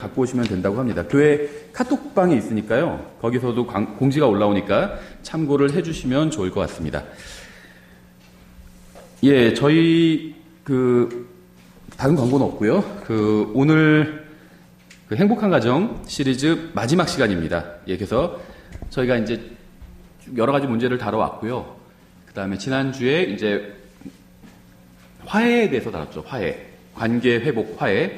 갖고 오시면 된다고 합니다. 교회 카톡방이 있으니까요. 거기서도 공지가 올라오니까 참고를 해주시면 좋을 것 같습니다. 예, 저희 다른 광고는 없고요. 오늘 행복한 가정 시리즈 마지막 시간입니다. 예, 그래서 저희가 이제 여러 가지 문제를 다뤄왔고요. 그 다음에 지난주에 이제 화해에 대해서 다뤘죠. 화해, 관계 회복, 화해.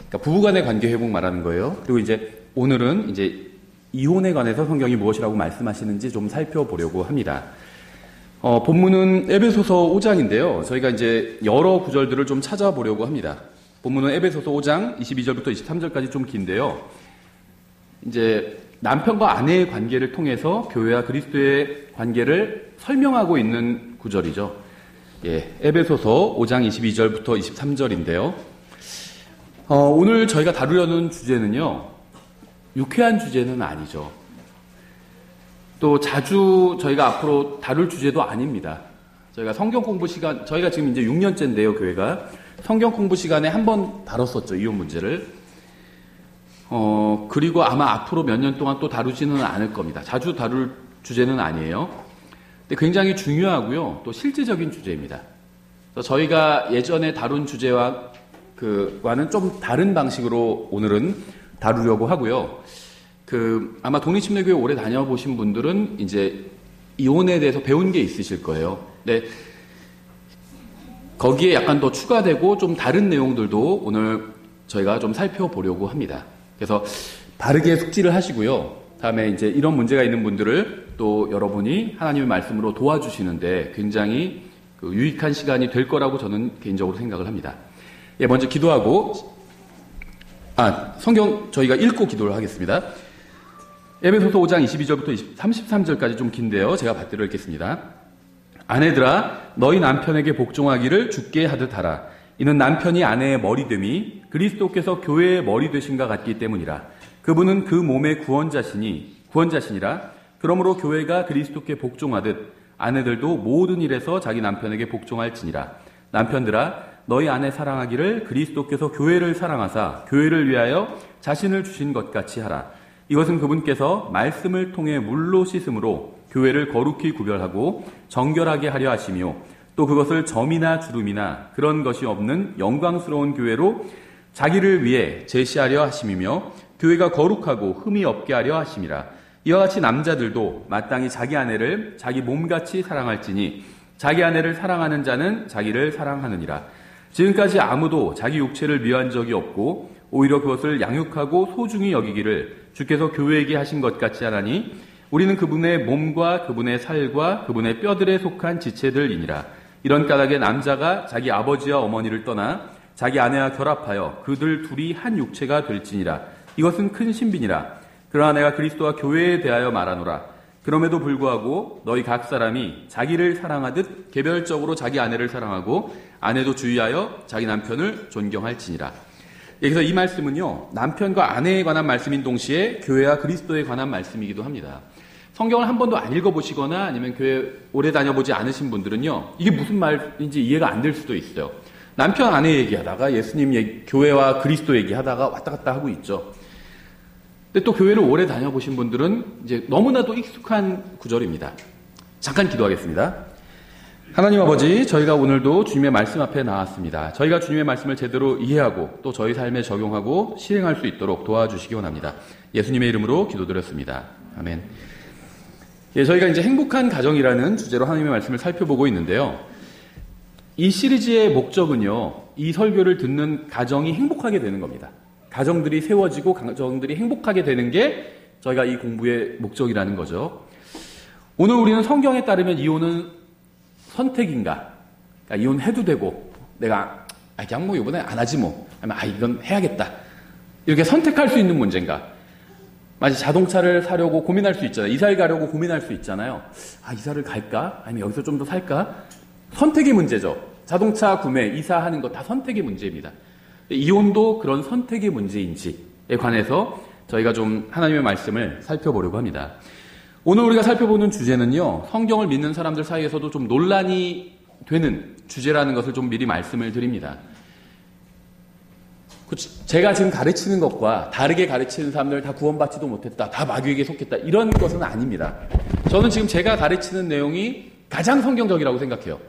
그러니까 부부간의 관계 회복 말하는 거예요. 그리고 이제 오늘은 이제 이혼에 관해서 성경이 무엇이라고 말씀하시는지 좀 살펴보려고 합니다. 본문은 에베소서 5장인데요. 저희가 이제 여러 구절들을 좀 찾아보려고 합니다. 본문은 에베소서 5장 22절부터 23절까지 좀 긴데요. 이제 남편과 아내의 관계를 통해서 교회와 그리스도의 관계를 설명하고 있는 구절이죠. 예, 에베소서 5장 22절부터 23절인데요. 오늘 저희가 다루려는 주제는요, 유쾌한 주제는 아니죠. 또 자주 저희가 앞으로 다룰 주제도 아닙니다. 저희가 성경 공부 시간, 저희가 지금 이제 6년째인데요, 교회가. 성경 공부 시간에 한 번 다뤘었죠, 이혼 문제를. 그리고 아마 앞으로 몇 년 동안 또 다루지는 않을 겁니다. 자주 다룰 주제는 아니에요. 근데 굉장히 중요하고요, 또 실제적인 주제입니다. 그래서 저희가 예전에 다룬 주제와 와는 좀 다른 방식으로 오늘은 다루려고 하고요. 아마 독립침례교회 오래 다녀보신 분들은 이제 이혼에 대해서 배운 게 있으실 거예요. 근데 거기에 약간 더 추가되고 좀 다른 내용들도 오늘 저희가 좀 살펴보려고 합니다. 그래서 바르게 숙지를 하시고요. 다음에 이제 이런 문제가 있는 분들을 또 여러분이 하나님의 말씀으로 도와주시는데 굉장히 유익한 시간이 될 거라고 저는 개인적으로 생각을 합니다. 예, 먼저 기도하고, 성경 저희가 읽고 기도를 하겠습니다. 에베소서 5장 22절부터 33절까지 좀 긴데요. 제가 받들어 읽겠습니다. 아내들아, 너희 남편에게 복종하기를 주께 하듯 하라. 이는 남편이 아내의 머리됨이 그리스도께서 교회의 머리 되신가 같기 때문이라. 그분은 그 몸의 구원자시니라. 그러므로 교회가 그리스도께 복종하듯 아내들도 모든 일에서 자기 남편에게 복종할지니라. 남편들아, 너희 아내 사랑하기를 그리스도께서 교회를 사랑하사 교회를 위하여 자신을 주신 것 같이 하라. 이것은 그분께서 말씀을 통해 물로 씻음으로 교회를 거룩히 구별하고 정결하게 하려 하시며 또 그것을 점이나 주름이나 그런 것이 없는 영광스러운 교회로 자기를 위해 제시하려 하심이며 교회가 거룩하고 흠이 없게 하려 하심이라. 이와 같이 남자들도 마땅히 자기 아내를 자기 몸같이 사랑할지니 자기 아내를 사랑하는 자는 자기를 사랑하느니라. 지금까지 아무도 자기 육체를 미워한 적이 없고 오히려 그것을 양육하고 소중히 여기기를 주께서 교회에게 하신 것 같이 하나니 우리는 그분의 몸과 그분의 살과 그분의 뼈들에 속한 지체들이니라. 이런 까닭에 남자가 자기 아버지와 어머니를 떠나 자기 아내와 결합하여 그들 둘이 한 육체가 될지니라. 이것은 큰 신비니라. 그러나 내가 그리스도와 교회에 대하여 말하노라. 그럼에도 불구하고 너희 각 사람이 자기를 사랑하듯 개별적으로 자기 아내를 사랑하고 아내도 주의하여 자기 남편을 존경할지니라. 그래서 이 말씀은요, 남편과 아내에 관한 말씀인 동시에 교회와 그리스도에 관한 말씀이기도 합니다. 성경을 한 번도 안 읽어보시거나 아니면 교회 오래 다녀보지 않으신 분들은요, 이게 무슨 말인지 이해가 안 될 수도 있어요. 남편 아내 얘기하다가 예수님 교회와 그리스도 얘기하다가 왔다 갔다 하고 있죠. 근데 또 교회를 오래 다녀보신 분들은 이제 너무나도 익숙한 구절입니다. 잠깐 기도하겠습니다. 하나님 아버지, 저희가 오늘도 주님의 말씀 앞에 나왔습니다. 저희가 주님의 말씀을 제대로 이해하고 또 저희 삶에 적용하고 실행할 수 있도록 도와주시기 원합니다. 예수님의 이름으로 기도드렸습니다. 아멘. 예, 저희가 이제 행복한 가정이라는 주제로 하나님의 말씀을 살펴보고 있는데요. 이 시리즈의 목적은요, 이 설교를 듣는 가정이 행복하게 되는 겁니다. 가정들이 세워지고 가정들이 행복하게 되는 게 저희가 이 공부의 목적이라는 거죠. 오늘 우리는 성경에 따르면 이혼은 선택인가? 그러니까 이혼해도 되고 내가 그냥 뭐 이번에 안 하지 뭐 아니면 이건 해야겠다 이렇게 선택할 수 있는 문제인가? 마치 자동차를 사려고 고민할 수 있잖아요. 이사를 가려고 고민할 수 있잖아요. 이사를 갈까? 아니면 여기서 좀 더 살까? 선택의 문제죠. 자동차 구매, 이사하는 거 다 선택의 문제입니다. 이혼도 그런 선택의 문제인지에 관해서 저희가 좀 하나님의 말씀을 살펴보려고 합니다. 오늘 우리가 살펴보는 주제는요, 성경을 믿는 사람들 사이에서도 좀 논란이 되는 주제라는 것을 좀 미리 말씀을 드립니다. 제가 지금 가르치는 것과 다르게 가르치는 사람들 다 구원받지도 못했다, 다 마귀에게 속했다, 이런 것은 아닙니다. 저는 지금 제가 가르치는 내용이 가장 성경적이라고 생각해요.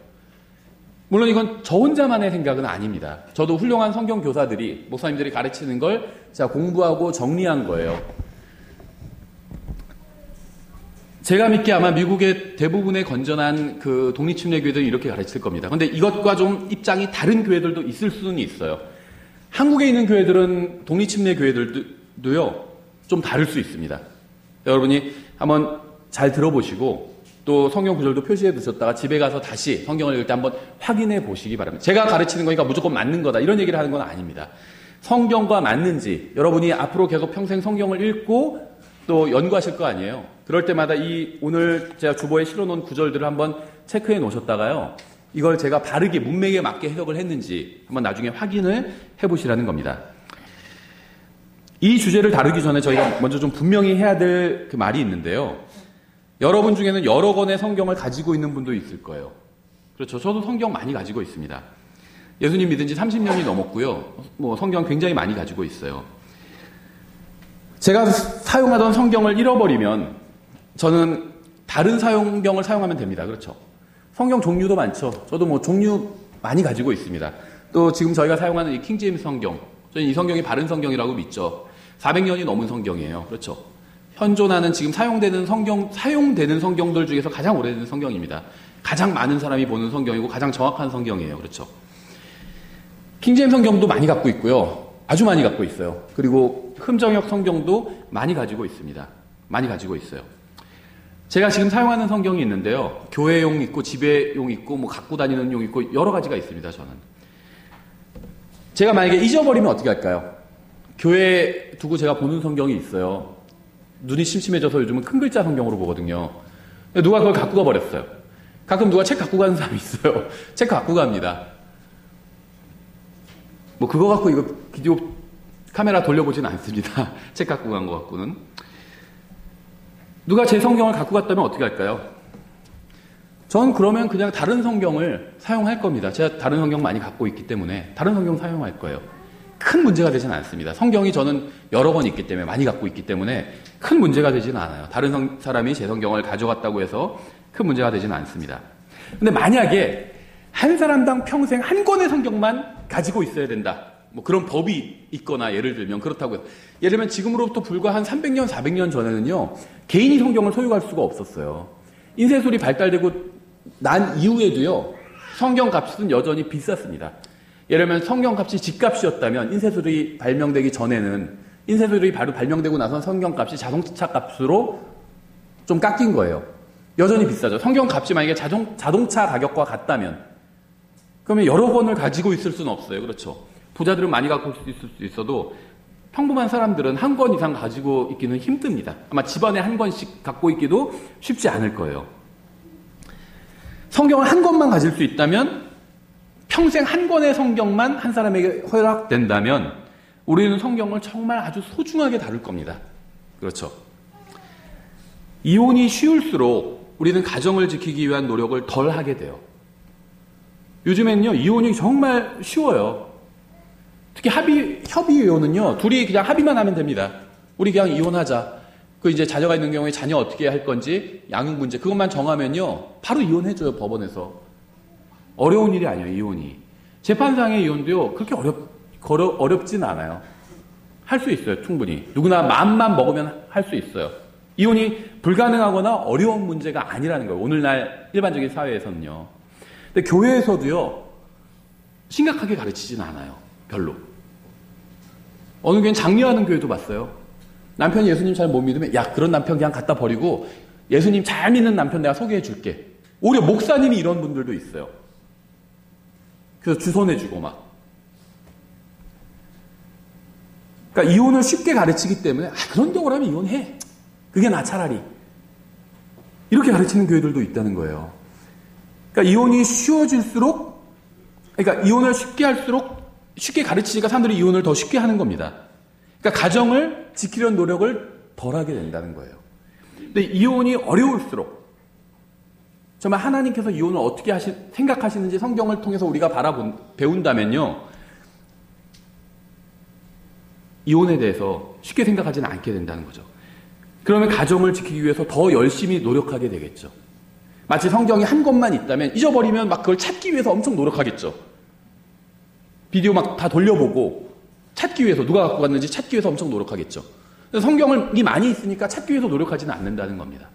물론 이건 저 혼자만의 생각은 아닙니다. 저도 훌륭한 성경 교사들이, 목사님들이 가르치는 걸 제가 공부하고 정리한 거예요. 제가 믿기에 아마 미국의 대부분의 건전한 그 독립침례교회들이 이렇게 가르칠 겁니다. 근데 이것과 좀 입장이 다른 교회들도 있을 수는 있어요. 한국에 있는 교회들은 독립침례 교회들도요, 좀 다를 수 있습니다. 여러분이 한번 잘 들어보시고 또 성경 구절도 표시해 두셨다가 집에 가서 다시 성경을 읽을 때 한번 확인해 보시기 바랍니다. 제가 가르치는 거니까 무조건 맞는 거다, 이런 얘기를 하는 건 아닙니다. 성경과 맞는지, 여러분이 앞으로 계속 평생 성경을 읽고 또 연구하실 거 아니에요. 그럴 때마다 오늘 제가 주보에 실어놓은 구절들을 한번 체크해 놓으셨다가요, 이걸 제가 바르게 문맥에 맞게 해석을 했는지 한번 나중에 확인을 해보시라는 겁니다. 이 주제를 다루기 전에 저희가 먼저 좀 분명히 해야 될 그 말이 있는데요. 여러분 중에는 여러 권의 성경을 가지고 있는 분도 있을 거예요. 그렇죠. 저도 성경 많이 가지고 있습니다. 예수님 믿은 지 30년이 넘었고요. 성경 굉장히 많이 가지고 있어요. 제가 사용하던 성경을 잃어버리면 저는 다른 성경을 사용하면 됩니다. 그렇죠. 성경 종류도 많죠. 저도 종류 많이 가지고 있습니다. 또 지금 저희가 사용하는 이 킹제임스 성경, 저는 이 성경이 바른 성경이라고 믿죠. 400년이 넘은 성경이에요. 그렇죠. 현존하는 지금 사용되는 성경들 중에서 가장 오래된 성경입니다. 가장 많은 사람이 보는 성경이고 가장 정확한 성경이에요. 그렇죠. 킹제임스 성경도 많이 갖고 있고요. 아주 많이 갖고 있어요. 그리고 흠정역 성경도 많이 가지고 있습니다. 많이 가지고 있어요. 제가 지금 사용하는 성경이 있는데요. 교회용 있고 집에용 있고 갖고 다니는 용 있고 여러 가지가 있습니다. 저는. 제가 만약에 잊어버리면 어떻게 할까요? 교회에 두고 제가 보는 성경이 있어요. 눈이 심심해져서 요즘은 큰 글자 성경으로 보거든요. 누가 그걸 갖고 가버렸어요. 가끔 누가 책 갖고 가는 사람이 있어요. 책 갖고 갑니다. 그거 갖고 이거 비디오 카메라 돌려보지는 않습니다. 책 갖고 간 거 갖고는. 누가 제 성경을 갖고 갔다면 어떻게 할까요? 전 그러면 그냥 다른 성경을 사용할 겁니다. 제가 다른 성경 많이 갖고 있기 때문에 다른 성경 사용할 거예요. 큰 문제가 되지는 않습니다. 성경이 저는 여러 권 있기 때문에, 많이 갖고 있기 때문에 큰 문제가 되지는 않아요. 다른 사람이 제 성경을 가져갔다고 해서 큰 문제가 되지는 않습니다. 근데 만약에 한 사람당 평생 한 권의 성경만 가지고 있어야 된다, 그런 법이 있거나, 예를 들면 그렇다고 해서, 예를 들면 지금으로부터 불과 한 300년, 400년 전에는요, 개인이 성경을 소유할 수가 없었어요. 인쇄술이 발달되고 난 이후에도요, 성경 값은 여전히 비쌌습니다. 예를 들면 성경 값이 집값이었다면 인쇄술이 발명되기 전에는, 인쇄술이 바로 발명되고 나선 성경 값이 자동차 값으로 좀 깎인 거예요. 여전히 비싸죠. 성경 값이 만약에 자동차 가격과 같다면, 그러면 여러 권을 가지고 있을 수는 없어요. 그렇죠. 부자들은 많이 갖고 있을 수 있어도 평범한 사람들은 한 권 이상 가지고 있기는 힘듭니다. 아마 집안에 한 권씩 갖고 있기도 쉽지 않을 거예요. 성경을 한 권만 가질 수 있다면, 평생 한 권의 성경만 한 사람에게 허락된다면 우리는 성경을 정말 아주 소중하게 다룰 겁니다. 그렇죠. 이혼이 쉬울수록 우리는 가정을 지키기 위한 노력을 덜 하게 돼요. 요즘에는요, 이혼이 정말 쉬워요. 특히 협의 이혼은요, 둘이 그냥 합의만 하면 됩니다. 우리 그냥 이혼하자. 이제 자녀가 있는 경우에 자녀 어떻게 할 건지, 양육 문제, 그것만 정하면요, 바로 이혼해줘요, 법원에서. 어려운 일이 아니에요, 이혼이. 재판상의 이혼도요, 그렇게 어렵진 않아요. 할 수 있어요, 충분히. 누구나 마음만 먹으면 할 수 있어요. 이혼이 불가능하거나 어려운 문제가 아니라는 거예요, 오늘날 일반적인 사회에서는요. 근데 교회에서도요, 심각하게 가르치진 않아요, 별로. 어느 교회는 장려하는 교회도 봤어요. 남편이 예수님 잘 못 믿으면, 야, 그런 남편 그냥 갖다 버리고 예수님 잘 믿는 남편 내가 소개해 줄게. 오히려 목사님이 이런 분들도 있어요. 그래서 주선해주고 막. 그러니까 이혼을 쉽게 가르치기 때문에, 그런 경우를 하면 이혼해. 그게 나 차라리. 이렇게 가르치는 교회들도 있다는 거예요. 그러니까 이혼이 쉬워질수록, 그러니까 이혼을 쉽게 할수록 쉽게 가르치니까 사람들이 이혼을 더 쉽게 하는 겁니다. 그러니까 가정을 지키려는 노력을 덜 하게 된다는 거예요. 근데 이혼이 어려울수록, 정말 하나님께서 이혼을 어떻게 생각하시는지 성경을 통해서 우리가 배운다면요, 이혼에 대해서 쉽게 생각하지는 않게 된다는 거죠. 그러면 가정을 지키기 위해서 더 열심히 노력하게 되겠죠. 마치 성경이 한 권만 있다면 잊어버리면 막 그걸 찾기 위해서 엄청 노력하겠죠. 비디오 막 다 돌려보고 찾기 위해서 누가 갖고 갔는지 찾기 위해서 엄청 노력하겠죠. 성경이 많이 있으니까 찾기 위해서 노력하지는 않는다는 겁니다.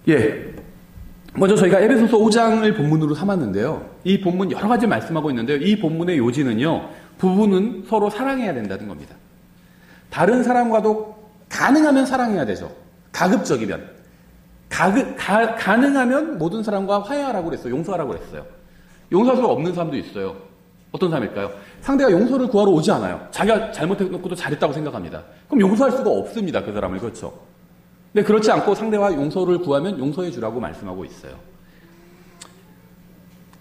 예. 먼저 저희가 에베소서 5장을 본문으로 삼았는데요. 이 본문 여러 가지 말씀하고 있는데요. 이 본문의 요지는요. 부부는 서로 사랑해야 된다는 겁니다. 다른 사람과도 가능하면 사랑해야 되죠. 가급적이면. 가능하면 모든 사람과 화해하라고 그랬어요. 용서하라고 그랬어요. 용서할 수 없는 사람도 있어요. 어떤 사람일까요? 상대가 용서를 구하러 오지 않아요. 자기가 잘못해놓고도 잘했다고 생각합니다. 그럼 용서할 수가 없습니다. 그 사람을. 그렇죠. 근데 그렇지 않고 상대와 용서를 구하면 용서해 주라고 말씀하고 있어요.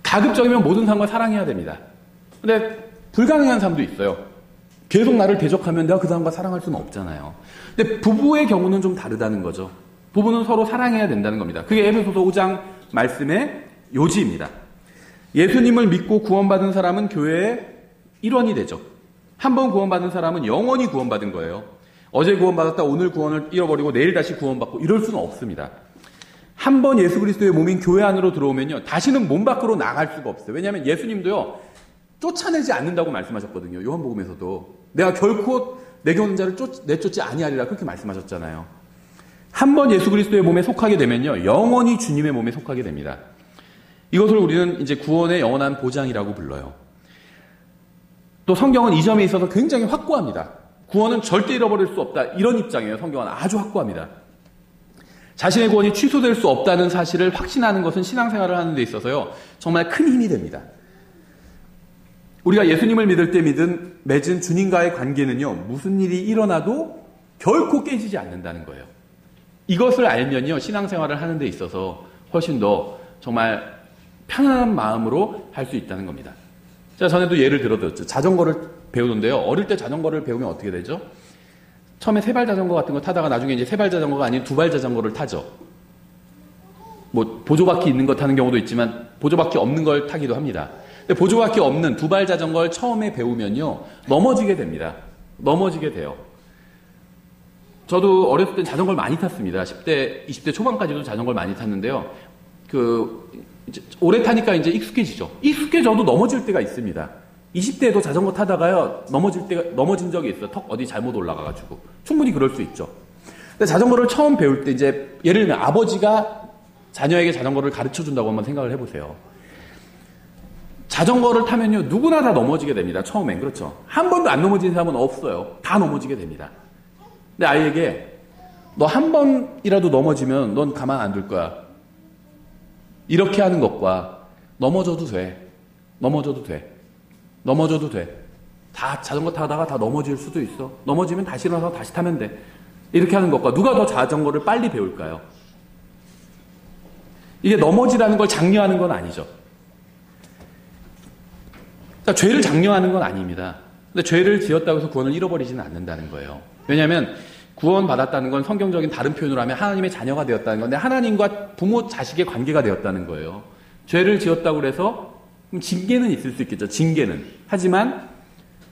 가급적이면 모든 사람과 사랑해야 됩니다. 근데 불가능한 사람도 있어요. 계속 나를 대적하면 내가 그 사람과 사랑할 수는 없잖아요. 근데 부부의 경우는 좀 다르다는 거죠. 부부는 서로 사랑해야 된다는 겁니다. 그게 에베소서 5장 말씀의 요지입니다. 예수님을 믿고 구원받은 사람은 교회의 일원이 되죠. 한 번 구원받은 사람은 영원히 구원받은 거예요. 어제 구원받았다 오늘 구원을 잃어버리고 내일 다시 구원받고 이럴 수는 없습니다. 한 번 예수 그리스도의 몸인 교회 안으로 들어오면요. 다시는 몸 밖으로 나갈 수가 없어요. 왜냐하면 예수님도요. 쫓아내지 않는다고 말씀하셨거든요. 요한복음에서도. 내가 결코 내게 자를 내쫓지 아니하리라 그렇게 말씀하셨잖아요. 한 번 예수 그리스도의 몸에 속하게 되면요. 영원히 주님의 몸에 속하게 됩니다. 이것을 우리는 이제 구원의 영원한 보장이라고 불러요. 또 성경은 이 점에 있어서 굉장히 확고합니다. 구원은 절대 잃어버릴 수 없다. 이런 입장이에요. 성경은 아주 확고합니다. 자신의 구원이 취소될 수 없다는 사실을 확신하는 것은 신앙생활을 하는 데 있어서요. 정말 큰 힘이 됩니다. 우리가 예수님을 믿을 때 맺은 주님과의 관계는요. 무슨 일이 일어나도 결코 깨지지 않는다는 거예요. 이것을 알면요. 신앙생활을 하는 데 있어서 훨씬 더 정말 편안한 마음으로 할 수 있다는 겁니다. 제가 전에도 예를 들어드렸죠. 자전거를 배우는데요. 어릴 때 자전거를 배우면 어떻게 되죠? 처음에 세발 자전거 같은 거 타다가 나중에 이제 세발 자전거가 아닌 두발 자전거를 타죠. 뭐 보조바퀴 있는 거 타는 경우도 있지만 보조바퀴 없는 걸 타기도 합니다. 근데 보조바퀴 없는 두발 자전거를 처음에 배우면요. 넘어지게 됩니다. 넘어지게 돼요. 저도 어렸을 땐 자전거를 많이 탔습니다. 10대, 20대 초반까지도 자전거를 많이 탔는데요. 이제 오래 타니까 이제 익숙해지죠. 익숙해져도 넘어질 때가 있습니다. 20대에도 자전거 타다가요, 넘어진 적이 있어요. 턱 어디 잘못 올라가가지고. 충분히 그럴 수 있죠. 근데 자전거를 처음 배울 때 이제, 예를 들면 아버지가 자녀에게 자전거를 가르쳐 준다고 한번 생각을 해보세요. 자전거를 타면요, 누구나 다 넘어지게 됩니다. 처음엔. 그렇죠. 한 번도 안 넘어진 사람은 없어요. 다 넘어지게 됩니다. 근데 아이에게, 너 한 번이라도 넘어지면 넌 가만 안 둘 거야. 이렇게 하는 것과 넘어져도 돼. 넘어져도 돼. 넘어져도 돼. 다 자전거 타다가 다 넘어질 수도 있어. 넘어지면 다시 일어나서 다시 타면 돼. 이렇게 하는 것과 누가 더 자전거를 빨리 배울까요? 이게 넘어지라는 걸 장려하는 건 아니죠. 그러니까 죄를 장려하는 건 아닙니다. 근데 죄를 지었다고 해서 구원을 잃어버리지는 않는다는 거예요. 왜냐하면 구원받았다는 건 성경적인 다른 표현으로 하면 하나님의 자녀가 되었다는 건데 하나님과 부모 자식의 관계가 되었다는 거예요. 죄를 지었다고 해서 징계는 있을 수 있겠죠. 징계는. 하지만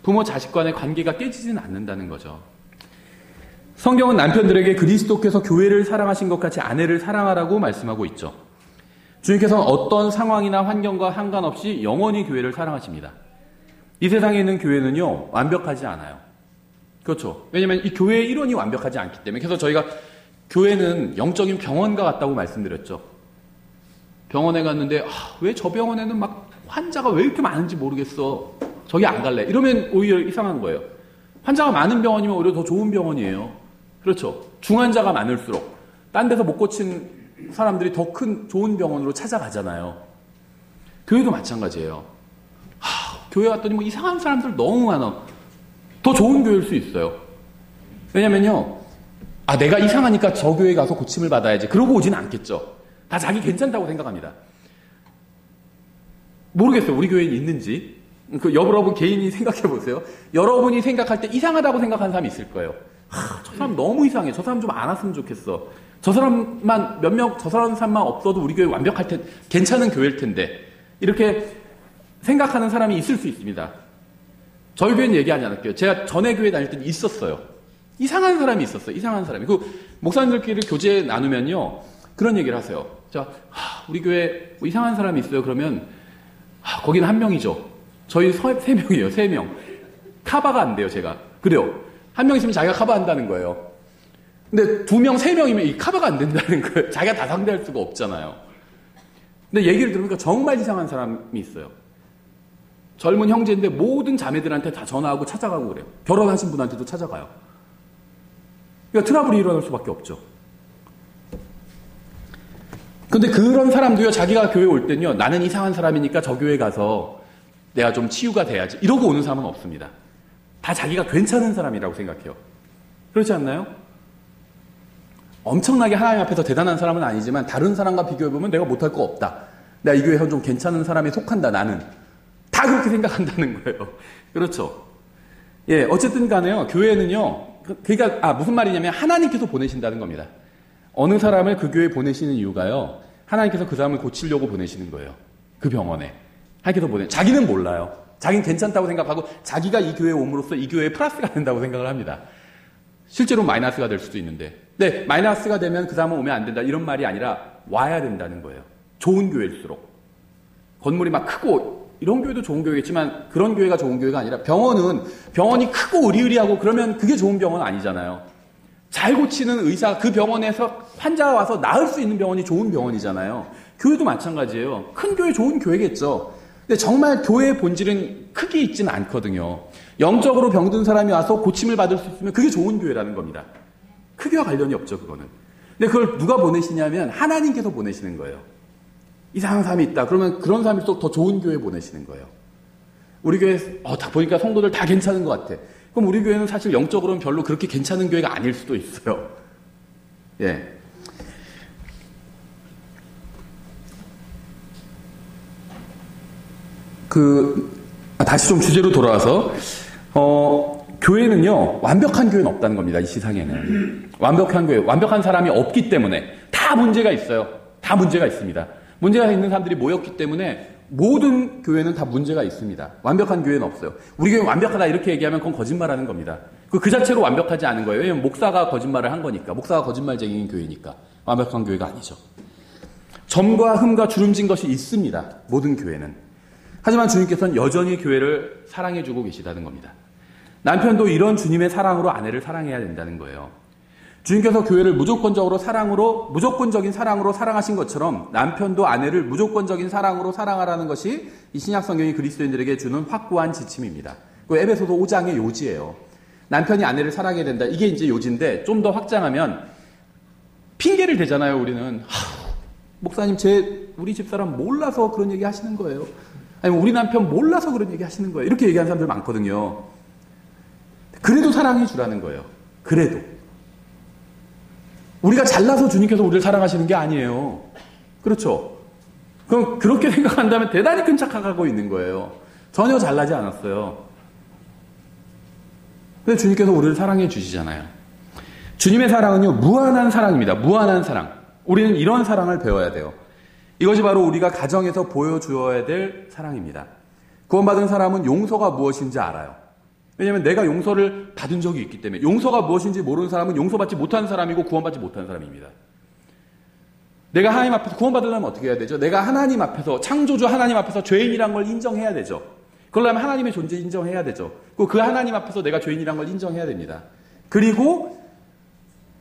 부모 자식 간의 관계가 깨지지는 않는다는 거죠. 성경은 남편들에게 그리스도께서 교회를 사랑하신 것 같이 아내를 사랑하라고 말씀하고 있죠. 주님께서는 어떤 상황이나 환경과 상관없이 영원히 교회를 사랑하십니다. 이 세상에 있는 교회는요. 완벽하지 않아요. 그렇죠. 왜냐하면 이 교회의 일원이 완벽하지 않기 때문에. 그래서 저희가 교회는 영적인 병원과 같다고 말씀드렸죠. 병원에 갔는데 왜 저 병원에는 막 환자가 왜 이렇게 많은지 모르겠어. 저기 안 갈래. 이러면 오히려 이상한 거예요. 환자가 많은 병원이면 오히려 더 좋은 병원이에요. 그렇죠. 중환자가 많을수록 딴 데서 못 고친 사람들이 더 큰 좋은 병원으로 찾아가잖아요. 교회도 마찬가지예요. 교회 갔더니 뭐 이상한 사람들 너무 많아. 더 좋은 교회일 수 있어요. 왜냐면요. 내가 이상하니까 저 교회 가서 고침을 받아야지. 그러고 오지는 않겠죠. 다 자기 괜찮다고 생각합니다. 모르겠어요. 우리 교회에 있는지. 여러분 개인이 생각해 보세요. 여러분이 생각할 때 이상하다고 생각하는 사람이 있을 거예요. 저 사람 너무 이상해. 저 사람 좀 안 왔으면 좋겠어. 저 사람만 저 사람만 없어도 우리 교회 완벽할 텐데 괜찮은 교회일 텐데. 이렇게 생각하는 사람이 있을 수 있습니다. 저희 교회는 얘기하지 않을게요. 제가 전에 교회 다닐 때는 있었어요. 이상한 사람이 있었어요. 이상한 사람이. 그 목사님들끼리 교제 나누면요. 그런 얘기를 하세요. 자, 우리 교회 뭐 이상한 사람이 있어요. 그러면 거기는 한 명이죠. 저희 세 명이에요. 세 명. 커버가 안 돼요. 제가. 그래요. 한 명 있으면 자기가 커버한다는 거예요. 근데 두 명, 세 명이면 이 커버가 안 된다는 거예요. 자기가 다 상대할 수가 없잖아요. 근데 얘기를 들으니까 정말 이상한 사람이 있어요. 젊은 형제인데 모든 자매들한테 다 전화하고 찾아가고 그래요. 결혼하신 분한테도 찾아가요. 그러니까 트러블이 일어날 수밖에 없죠. 근데 그런 사람도요, 자기가 교회 올 때는요, 나는 이상한 사람이니까 저 교회 가서 내가 좀 치유가 돼야지. 이러고 오는 사람은 없습니다. 다 자기가 괜찮은 사람이라고 생각해요. 그렇지 않나요? 엄청나게 하나님 앞에서 대단한 사람은 아니지만 다른 사람과 비교해보면 내가 못할 거 없다. 내가 이 교회에서 좀 괜찮은 사람에 속한다, 나는. 다 그렇게 생각한다는 거예요. 그렇죠. 예, 어쨌든 간에요, 교회는요, 그러니까, 무슨 말이냐면 하나님께서 보내신다는 겁니다. 어느 사람을 그 교회에 보내시는 이유가요, 하나님께서 그 사람을 고치려고 보내시는 거예요. 그 병원에. 하나님께서 자기는 몰라요. 자기는 괜찮다고 생각하고 자기가 이 교회에 옴으로써 이 교회에 플러스가 된다고 생각을 합니다. 실제로 마이너스가 될 수도 있는데. 네, 마이너스가 되면 그 사람은 오면 안 된다. 이런 말이 아니라 와야 된다는 거예요. 좋은 교회일수록. 건물이 막 크고, 이런 교회도 좋은 교회겠지만 그런 교회가 좋은 교회가 아니라 병원이 크고 으리으리하고 그러면 그게 좋은 병원 아니잖아요. 잘 고치는 의사, 그 병원에서 환자가 와서 나을 수 있는 병원이 좋은 병원이잖아요. 교회도 마찬가지예요. 큰 교회 좋은 교회겠죠. 근데 정말 교회의 본질은 크게 있지는 않거든요. 영적으로 병든 사람이 와서 고침을 받을 수 있으면 그게 좋은 교회라는 겁니다. 크기와 관련이 없죠, 그거는. 근데 그걸 누가 보내시냐면 하나님께서 보내시는 거예요. 이상한 사람이 있다. 그러면 그런 사람일수록 더 좋은 교회에 보내시는 거예요. 우리 교회 다 보니까 성도들 다 괜찮은 것 같아. 그럼 우리 교회는 사실 영적으로는 별로 그렇게 괜찮은 교회가 아닐 수도 있어요. 예. 다시 좀 주제로 돌아와서, 교회는요, 완벽한 교회는 없다는 겁니다, 이 세상에는. 완벽한 사람이 없기 때문에 다 문제가 있어요. 다 문제가 있습니다. 문제가 있는 사람들이 모였기 때문에 모든 교회는 다 문제가 있습니다. 완벽한 교회는 없어요. 우리 교회는 완벽하다 이렇게 얘기하면 그건 거짓말하는 겁니다. 그 자체로 완벽하지 않은 거예요. 왜냐면 목사가 거짓말을 한 거니까. 목사가 거짓말쟁이인 교회니까. 완벽한 교회가 아니죠. 점과 흠과 주름진 것이 있습니다. 모든 교회는. 하지만 주님께서는 여전히 교회를 사랑해주고 계시다는 겁니다. 남편도 이런 주님의 사랑으로 아내를 사랑해야 된다는 거예요. 주님께서 교회를 무조건적인 사랑으로 사랑하신 것처럼 남편도 아내를 무조건적인 사랑으로 사랑하라는 것이 이 신약 성경이 그리스도인들에게 주는 확고한 지침입니다. 그 에베소서 5장의 요지예요. 남편이 아내를 사랑해야 된다. 이게 이제 요지인데 좀 더 확장하면 핑계를 대잖아요, 우리는. 목사님, 우리 집사람 몰라서 그런 얘기 하시는 거예요. 아니면 우리 남편 몰라서 그런 얘기 하시는 거예요. 이렇게 얘기하는 사람들 많거든요. 그래도 사랑해 주라는 거예요. 그래도. 우리가 잘나서 주님께서 우리를 사랑하시는 게 아니에요. 그렇죠? 그럼 그렇게 생각한다면 대단히 큰 착각하고 있는 거예요. 전혀 잘나지 않았어요. 근데 주님께서 우리를 사랑해 주시잖아요. 주님의 사랑은요, 무한한 사랑입니다. 무한한 사랑. 우리는 이런 사랑을 배워야 돼요. 이것이 바로 우리가 가정에서 보여주어야 될 사랑입니다. 구원받은 사람은 용서가 무엇인지 알아요. 왜냐하면 내가 용서를 받은 적이 있기 때문에. 용서가 무엇인지 모르는 사람은 용서받지 못한 사람이고 구원받지 못한 사람입니다. 내가 하나님 앞에서 구원받으려면 어떻게 해야 되죠? 내가 하나님 앞에서, 창조주 하나님 앞에서 죄인이란 걸 인정해야 되죠. 그러려면 하나님의 존재 인정해야 되죠. 그 하나님 앞에서 내가 죄인이란 걸 인정해야 됩니다. 그리고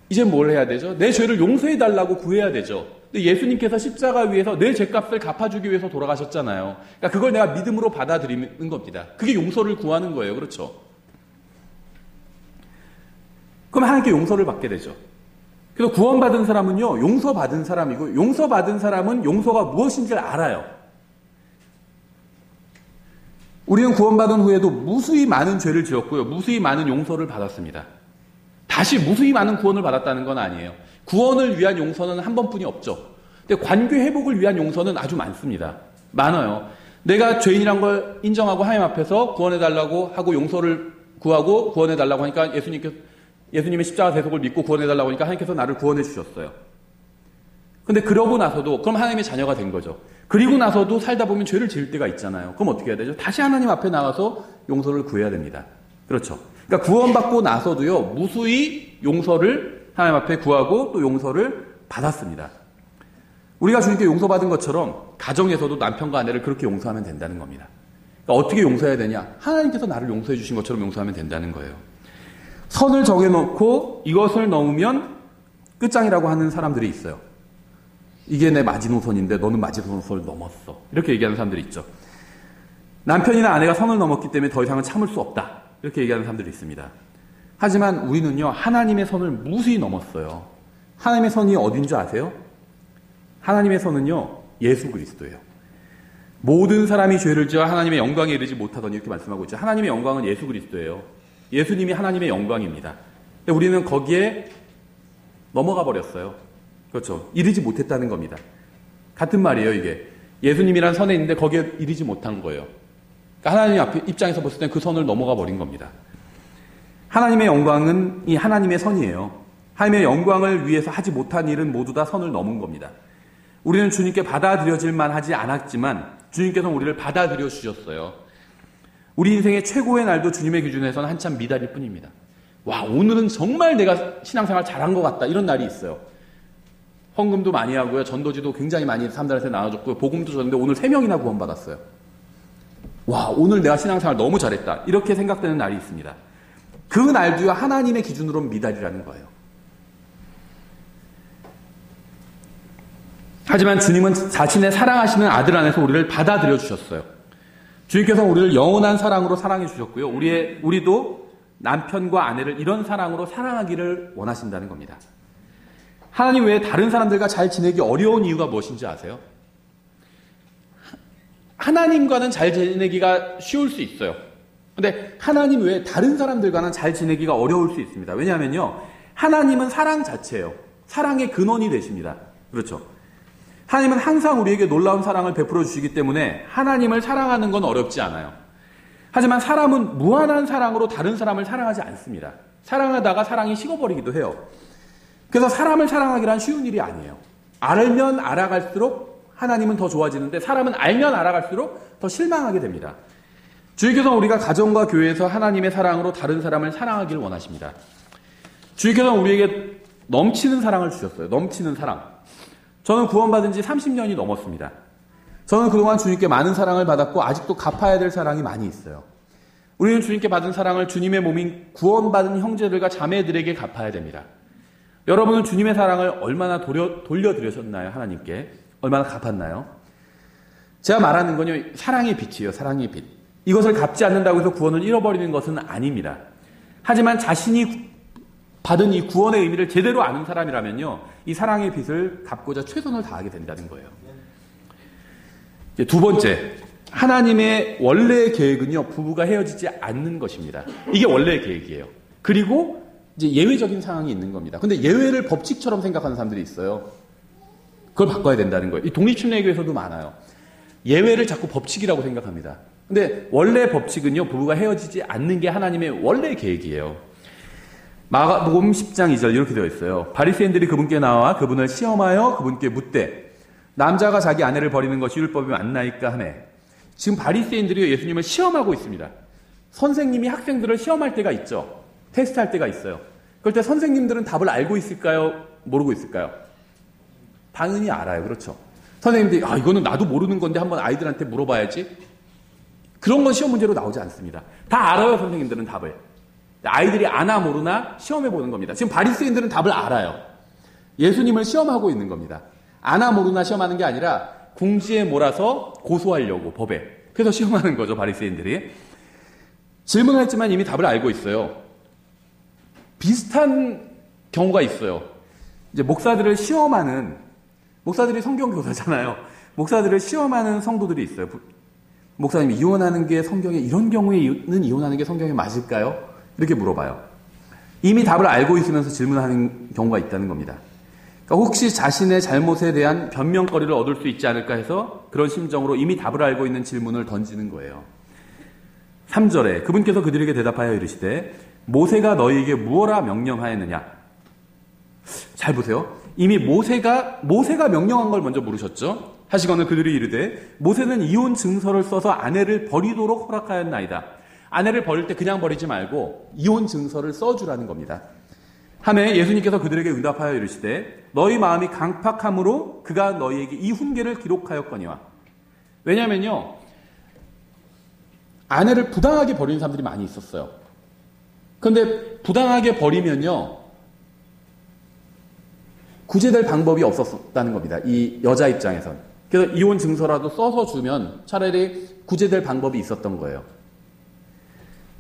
이제 뭘 해야 되죠? 내 죄를 용서해달라고 구해야 되죠. 근데 예수님께서 십자가 위에서 내 죄값을 갚아주기 위해서 돌아가셨잖아요. 그러니까 그걸 내가 믿음으로 받아들이는 겁니다. 그게 용서를 구하는 거예요. 그렇죠? 그럼 하나님께 용서를 받게 되죠. 그래서 구원받은 사람은요, 용서받은 사람이고, 용서받은 사람은 용서가 무엇인지를 알아요. 우리는 구원받은 후에도 무수히 많은 죄를 지었고요, 무수히 많은 용서를 받았습니다. 다시 무수히 많은 구원을 받았다는 건 아니에요. 구원을 위한 용서는 한 번뿐이 없죠. 근데 관계 회복을 위한 용서는 아주 많습니다. 많아요. 내가 죄인이란 걸 인정하고 하나님 앞에서 구원해달라고 하고 용서를 구하고 구원해달라고 하니까 예수님의 십자가 대속을 믿고 구원해달라고 하니까 하나님께서 나를 구원해 주셨어요. 근데 그러고 나서도 그럼 하나님의 자녀가 된 거죠. 그리고 나서도 살다 보면 죄를 지을 때가 있잖아요. 그럼 어떻게 해야 되죠? 다시 하나님 앞에 나가서 용서를 구해야 됩니다. 그렇죠. 그러니까 구원받고 나서도요, 무수히 용서를 하나님 앞에 구하고 또 용서를 받았습니다. 우리가 주님께 용서받은 것처럼 가정에서도 남편과 아내를 그렇게 용서하면 된다는 겁니다. 그러니까 어떻게 용서해야 되냐? 하나님께서 나를 용서해 주신 것처럼 용서하면 된다는 거예요. 선을 정해놓고 이것을 넘으면 끝장이라고 하는 사람들이 있어요. 이게 내 마지노선인데 너는 마지노선을 넘었어. 이렇게 얘기하는 사람들이 있죠. 남편이나 아내가 선을 넘었기 때문에 더 이상은 참을 수 없다. 이렇게 얘기하는 사람들이 있습니다. 하지만 우리는요, 하나님의 선을 무수히 넘었어요. 하나님의 선이 어딘 줄 아세요? 하나님의 선은요, 예수 그리스도예요. 모든 사람이 죄를 지어 하나님의 영광에 이르지 못하더니 이렇게 말씀하고 있죠. 하나님의 영광은 예수 그리스도예요. 예수님이 하나님의 영광입니다. 근데 우리는 거기에 넘어가 버렸어요. 그렇죠. 이르지 못했다는 겁니다. 같은 말이에요, 이게. 예수님이란 선에 있는데 거기에 이르지 못한 거예요. 그러니까 하나님 앞에 입장에서 봤을 때 그 선을 넘어가 버린 겁니다. 하나님의 영광은 이 하나님의 선이에요. 하나님의 영광을 위해서 하지 못한 일은 모두 다 선을 넘은 겁니다. 우리는 주님께 받아들여질만 하지 않았지만 주님께서 우리를 받아들여 주셨어요. 우리 인생의 최고의 날도 주님의 기준에서는 한참 미달일 뿐입니다. 와, 오늘은 정말 내가 신앙생활 잘한 것 같다. 이런 날이 있어요. 헌금도 많이 하고요. 전도지도 굉장히 많이 사람들한테 나눠줬고요. 복음도 줬는데 오늘 3명이나 구원받았어요. 와, 오늘 내가 신앙생활 너무 잘했다. 이렇게 생각되는 날이 있습니다. 그 날도요, 하나님의 기준으로는 미달이라는 거예요. 하지만 주님은 자신의 사랑하시는 아들 안에서 우리를 받아들여 주셨어요. 주님께서 우리를 영원한 사랑으로 사랑해 주셨고요. 우리도 남편과 아내를 이런 사랑으로 사랑하기를 원하신다는 겁니다. 하나님 외에 다른 사람들과 잘 지내기 어려운 이유가 무엇인지 아세요? 하나님과는 잘 지내기가 쉬울 수 있어요. 근데 하나님 외에 다른 사람들과는 잘 지내기가 어려울 수 있습니다. 왜냐하면요, 하나님은 사랑 자체예요. 사랑의 근원이 되십니다. 그렇죠. 하나님은 항상 우리에게 놀라운 사랑을 베풀어 주시기 때문에 하나님을 사랑하는 건 어렵지 않아요. 하지만 사람은 무한한 사랑으로 다른 사람을 사랑하지 않습니다. 사랑하다가 사랑이 식어버리기도 해요. 그래서 사람을 사랑하기란 쉬운 일이 아니에요. 알면 알아갈수록 하나님은 더 좋아지는데 사람은 알면 알아갈수록 더 실망하게 됩니다. 주님께서 우리가 가정과 교회에서 하나님의 사랑으로 다른 사람을 사랑하기를 원하십니다. 주님께서 우리에게 넘치는 사랑을 주셨어요. 넘치는 사랑. 저는 구원받은 지 30년이 넘었습니다. 저는 그동안 주님께 많은 사랑을 받았고 아직도 갚아야 될 사랑이 많이 있어요. 우리는 주님께 받은 사랑을 주님의 몸인 구원받은 형제들과 자매들에게 갚아야 됩니다. 여러분은 주님의 사랑을 얼마나 돌려드리셨나요? 하나님께. 얼마나 갚았나요? 제가 말하는 건요, 사랑의 빛이에요. 사랑의 빛. 이것을 갚지 않는다고 해서 구원을 잃어버리는 것은 아닙니다. 하지만 자신이 받은 이 구원의 의미를 제대로 아는 사람이라면요, 이 사랑의 빛을 갚고자 최선을 다하게 된다는 거예요. 이제 두 번째, 하나님의 원래의 계획은요, 부부가 헤어지지 않는 것입니다. 이게 원래의 계획이에요. 그리고 이제 예외적인 상황이 있는 겁니다. 근데 예외를 법칙처럼 생각하는 사람들이 있어요. 그걸 바꿔야 된다는 거예요. 이 독립침례교에서도 많아요. 예외를 자꾸 법칙이라고 생각합니다. 근데 원래 법칙은요, 부부가 헤어지지 않는 게 하나님의 원래 계획이에요. 마가복음 10장 2절 이렇게 되어 있어요. 바리새인들이 그분께 나와 그분을 시험하여 그분께 묻되 남자가 자기 아내를 버리는 것이 율법이 맞나이까 하네. 지금 바리새인들이 예수님을 시험하고 있습니다. 선생님이 학생들을 시험할 때가 있죠. 테스트할 때가 있어요. 그럴 때 선생님들은 답을 알고 있을까요? 모르고 있을까요? 당연히 알아요. 그렇죠. 선생님들이 이거는 나도 모르는 건데 한번 아이들한테 물어봐야지. 그런 건 시험 문제로 나오지 않습니다. 다 알아요. 선생님들은 답을. 아이들이 아나 모르나 시험해 보는 겁니다. 지금 바리새인들은 답을 알아요. 예수님을 시험하고 있는 겁니다. 아나 모르나 시험하는 게 아니라 궁지에 몰아서 고소하려고 법에. 그래서 시험하는 거죠. 바리새인들이. 질문을 했지만 이미 답을 알고 있어요. 비슷한 경우가 있어요. 이제 목사들이 성경 교사잖아요. 목사들을 시험하는 성도들이 있어요. 목사님이 이혼하는 게 성경에, 이런 경우에는 이혼하는 게 성경에 맞을까요? 이렇게 물어봐요. 이미 답을 알고 있으면서 질문하는 경우가 있다는 겁니다. 그러니까 혹시 자신의 잘못에 대한 변명거리를 얻을 수 있지 않을까 해서 그런 심정으로 이미 답을 알고 있는 질문을 던지는 거예요. 3절에 그분께서 그들에게 대답하여 이르시되 모세가 너희에게 무엇라 명령하였느냐. 잘 보세요. 이미 모세가 명령한 걸 먼저 물으셨죠. 하시거늘 그들이 이르되 모세는 이혼 증서를 써서 아내를 버리도록 허락하였나이다. 아내를 버릴 때 그냥 버리지 말고 이혼 증서를 써주라는 겁니다. 하매 예수님께서 그들에게 응답하여 이르시되 너희 마음이 강팍함으로 그가 너희에게 이 훈계를 기록하였거니와. 왜냐면요, 아내를 부당하게 버리는 사람들이 많이 있었어요. 그런데 부당하게 버리면요, 구제될 방법이 없었다는 겁니다. 이 여자 입장에선. 그래서 이혼 증서라도 써서 주면 차라리 구제될 방법이 있었던 거예요.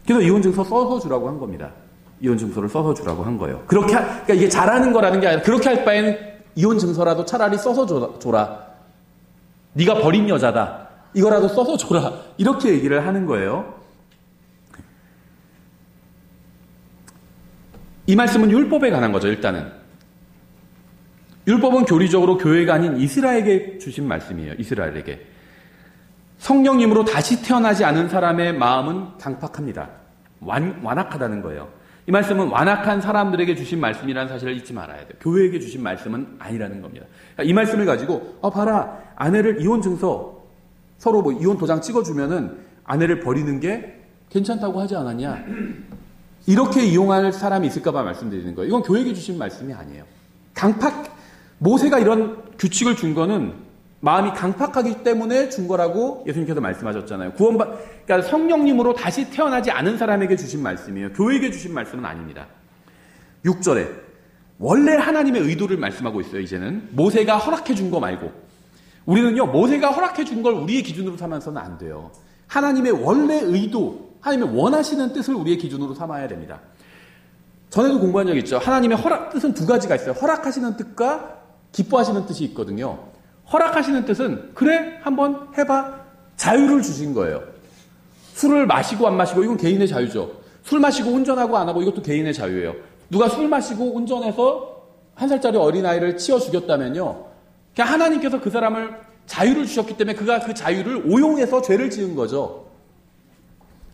그래서 이혼 증서 써서 주라고 한 겁니다. 이혼 증서를 써서 주라고 한 거예요. 그러니까 이게 잘하는 거라는 게 아니라 그렇게 할 바에는 이혼 증서라도 차라리 써서 줘라. 네가 버린 여자다. 이거라도 써서 줘라. 이렇게 얘기를 하는 거예요. 이 말씀은 율법에 관한 거죠. 일단은 율법은 교리적으로 교회가 아닌 이스라엘에게 주신 말씀이에요. 이스라엘에게. 성령님으로 다시 태어나지 않은 사람의 마음은 강팍합니다. 완악하다는 거예요. 이 말씀은 완악한 사람들에게 주신 말씀이라는 사실을 잊지 말아야 돼요. 교회에게 주신 말씀은 아니라는 겁니다. 그러니까 이 말씀을 가지고 봐라, 아내를 이혼 증서 서로 이혼 도장 찍어주면은 아내를 버리는 게 괜찮다고 하지 않았냐, 이렇게 이용할 사람이 있을까봐 말씀드리는 거예요. 이건 교회에게 주신 말씀이 아니에요. 모세가 이런 규칙을 준 거는 마음이 강팍하기 때문에 준 거라고 예수님께서 말씀하셨잖아요. 그러니까 성령님으로 다시 태어나지 않은 사람에게 주신 말씀이에요. 교회에게 주신 말씀은 아닙니다. 6절에 원래 하나님의 의도를 말씀하고 있어요. 이제는 모세가 허락해 준 거 말고. 우리는요, 모세가 허락해 준 걸 우리의 기준으로 삼아서는 안 돼요. 하나님의 원래 의도, 하나님의 원하시는 뜻을 우리의 기준으로 삼아야 됩니다. 전에도 공부한 적 있죠. 하나님의 뜻은 두 가지가 있어요. 허락하시는 뜻과 기뻐하시는 뜻이 있거든요. 허락하시는 뜻은 그래, 한번 해봐. 자유를 주신 거예요. 술을 마시고 안 마시고 이건 개인의 자유죠. 술 마시고 운전하고 안 하고 이것도 개인의 자유예요. 누가 술 마시고 운전해서 1살짜리 어린아이를 치어 죽였다면요, 그냥 하나님께서 그 사람을 자유를 주셨기 때문에 그가 그 자유를 오용해서 죄를 지은 거죠.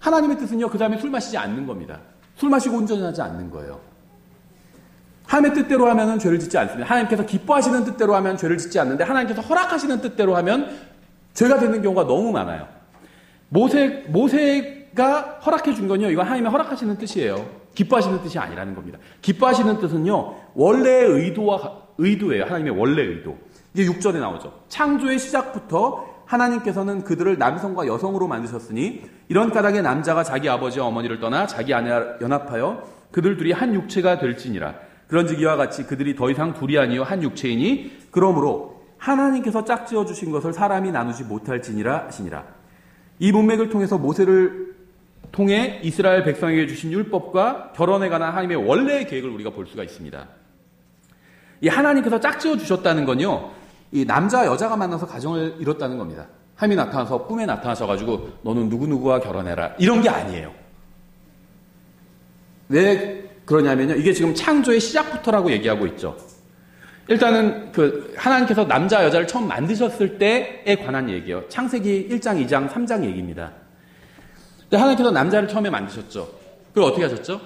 하나님의 뜻은요, 그 사람이 술 마시지 않는 겁니다. 술 마시고 운전하지 않는 거예요. 하나님의 뜻대로 하면 죄를 짓지 않습니다. 하나님께서 기뻐하시는 뜻대로 하면 죄를 짓지 않는데 하나님께서 허락하시는 뜻대로 하면 죄가 되는 경우가 너무 많아요. 모세가 허락해 준 건요, 이건 하나님의 허락하시는 뜻이에요. 기뻐하시는 뜻이 아니라는 겁니다. 기뻐하시는 뜻은요, 원래의 의도예요. 하나님의 원래 의도. 이게 6절에 나오죠. 창조의 시작부터 하나님께서는 그들을 남성과 여성으로 만드셨으니 이런 까닭에 남자가 자기 아버지와 어머니를 떠나 자기 아내와 연합하여 그들 둘이 한 육체가 될지니라. 그런즉 이와 같이 그들이 더 이상 둘이 아니요 한 육체이니 그러므로 하나님께서 짝지어 주신 것을 사람이 나누지 못할지니라 하시니라. 이 문맥을 통해서 모세를 통해 이스라엘 백성에게 주신 율법과 결혼에 관한 하나님의 원래의 계획을 우리가 볼 수가 있습니다. 이 하나님께서 짝지어 주셨다는 건요, 이 남자 여자가 만나서 가정을 이뤘다는 겁니다. 하나님이 나타나서 꿈에 나타나셔가지고 너는 누구누구와 결혼해라, 이런 게 아니에요. 왜 그러냐면요, 이게 지금 창조의 시작부터라고 얘기하고 있죠. 일단은 하나님께서 남자 여자를 처음 만드셨을 때에 관한 얘기예요. 창세기 1장, 2장, 3장 얘기입니다. 근데 하나님께서 남자를 처음에 만드셨죠. 그걸 어떻게 하셨죠?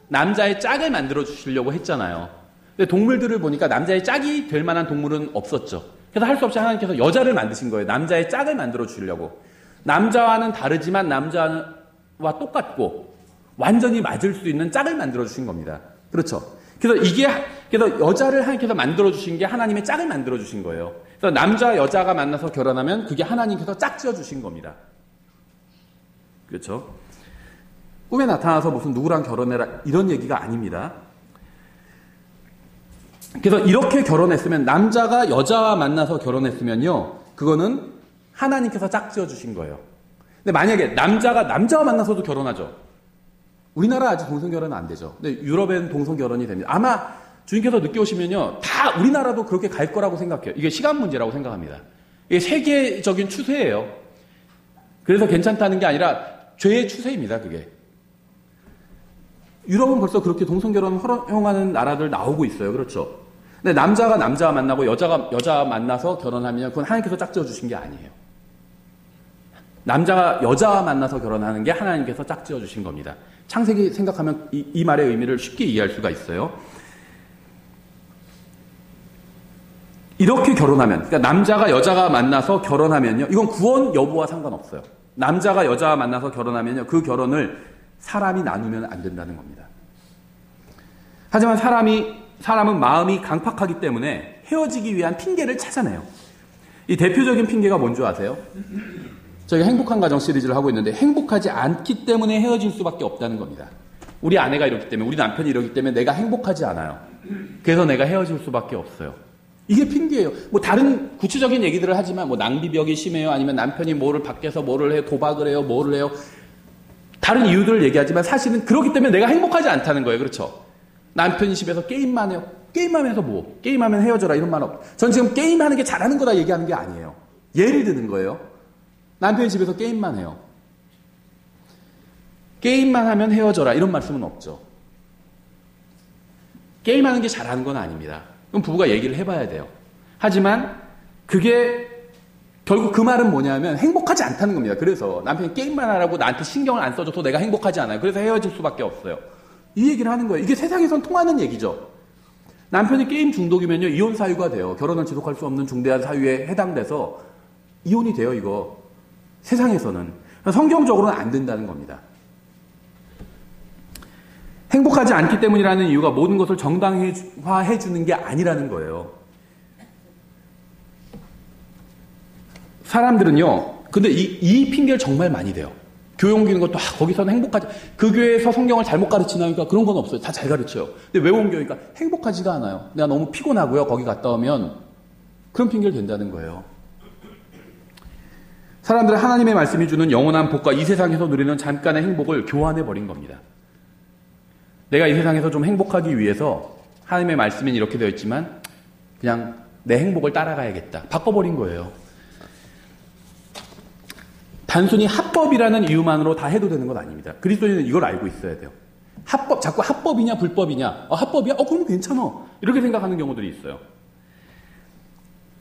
남자의 짝을 만들어 주시려고 했잖아요. 근데 동물들을 보니까 남자의 짝이 될 만한 동물은 없었죠. 그래서 할 수 없이 하나님께서 여자를 만드신 거예요. 남자의 짝을 만들어 주려고. 남자와는 다르지만 남자와 똑같고 완전히 맞을 수 있는 짝을 만들어 주신 겁니다. 그렇죠? 그래서 여자를 하나님께서 만들어 주신 게 하나님의 짝을 만들어 주신 거예요. 그래서 남자 여자가 만나서 결혼하면 그게 하나님께서 짝지어 주신 겁니다. 그렇죠? 꿈에 나타나서 무슨 누구랑 결혼해라 이런 얘기가 아닙니다. 그래서 이렇게 결혼했으면, 남자가 여자와 만나서 결혼했으면요, 그거는 하나님께서 짝지어 주신 거예요. 근데 만약에 남자가 남자와 만나서도 결혼하죠. 우리나라 아직 동성결혼은 안 되죠. 근데 유럽엔 동성결혼이 됩니다. 아마 주님께서 늦게 오시면요, 다 우리나라도 그렇게 갈 거라고 생각해요. 이게 시간 문제라고 생각합니다. 이게 세계적인 추세예요. 그래서 괜찮다는 게 아니라 죄의 추세입니다, 그게. 유럽은 벌써 그렇게 동성결혼을 허용하는 나라들 나오고 있어요. 그렇죠? 근데 남자가 남자와 만나고 여자가 여자와 만나서 결혼하면 그건 하나님께서 짝지어 주신 게 아니에요. 남자가 여자와 만나서 결혼하는 게 하나님께서 짝지어 주신 겁니다. 창세기 생각하면 이 말의 의미를 쉽게 이해할 수가 있어요. 이렇게 결혼하면, 그러니까 남자가 여자가 만나서 결혼하면요, 이건 구원 여부와 상관없어요. 남자가 여자와 만나서 결혼하면요, 그 결혼을 사람이 나누면 안 된다는 겁니다. 하지만 사람은 마음이 강팍하기 때문에 헤어지기 위한 핑계를 찾아내요. 이 대표적인 핑계가 뭔지 아세요? 저희가 행복한 가정 시리즈를 하고 있는데 행복하지 않기 때문에 헤어질 수밖에 없다는 겁니다. 우리 아내가 이렇기 때문에, 우리 남편이 이러기 때문에 내가 행복하지 않아요. 그래서 내가 헤어질 수밖에 없어요. 이게 핑계예요. 뭐 다른 구체적인 얘기들을 하지만 뭐 낭비벽이 심해요. 아니면 남편이 뭐를 밖에서 뭐를 해요. 도박을 해요. 뭐를 해요. 다른 이유들을 얘기하지만 사실은 그렇기 때문에 내가 행복하지 않다는 거예요. 그렇죠? 남편이 집에서 게임만 해요. 게임하면서 뭐? 게임하면 헤어져라 이런 말 없어요. 전 지금 게임하는 게 잘하는 거다 얘기하는 게 아니에요. 예를 드는 거예요. 남편이 집에서 게임만 해요. 게임만 하면 헤어져라 이런 말씀은 없죠. 게임하는 게 잘하는 건 아닙니다. 그럼 부부가 얘기를 해봐야 돼요. 하지만 그게 결국 그 말은 뭐냐면 행복하지 않다는 겁니다. 그래서 남편이 게임만 하라고 나한테 신경을 안 써줘서 내가 행복하지 않아요. 그래서 헤어질 수밖에 없어요. 이 얘기를 하는 거예요. 이게 세상에선 통하는 얘기죠. 남편이 게임 중독이면요, 이혼 사유가 돼요. 결혼을 지속할 수 없는 중대한 사유에 해당돼서 이혼이 돼요, 이거. 세상에서는. 성경적으로는 안 된다는 겁니다. 행복하지 않기 때문이라는 이유가 모든 것을 정당화해주는 게 아니라는 거예요. 사람들은요, 근데 이 핑계를 정말 많이 대요. 교회 옮기는 것도, 거기서는 행복하지, 그 교회에서 성경을 잘못 가르치나니까 그런 건 없어요. 다 잘 가르쳐요. 근데 왜 옮겨니까 행복하지가 않아요. 내가 너무 피곤하고요. 거기 갔다 오면 그런 핑계를 댄다는 거예요. 사람들은 하나님의 말씀이 주는 영원한 복과 이 세상에서 누리는 잠깐의 행복을 교환해버린 겁니다. 내가 이 세상에서 좀 행복하기 위해서 하나님의 말씀은 이렇게 되어 있지만 그냥 내 행복을 따라가야겠다. 바꿔버린 거예요. 단순히 합법이라는 이유만으로 다 해도 되는 건 아닙니다. 그리스도인은 이걸 알고 있어야 돼요. 자꾸 합법이냐 불법이냐. 합법이야? 그럼 괜찮아. 이렇게 생각하는 경우들이 있어요.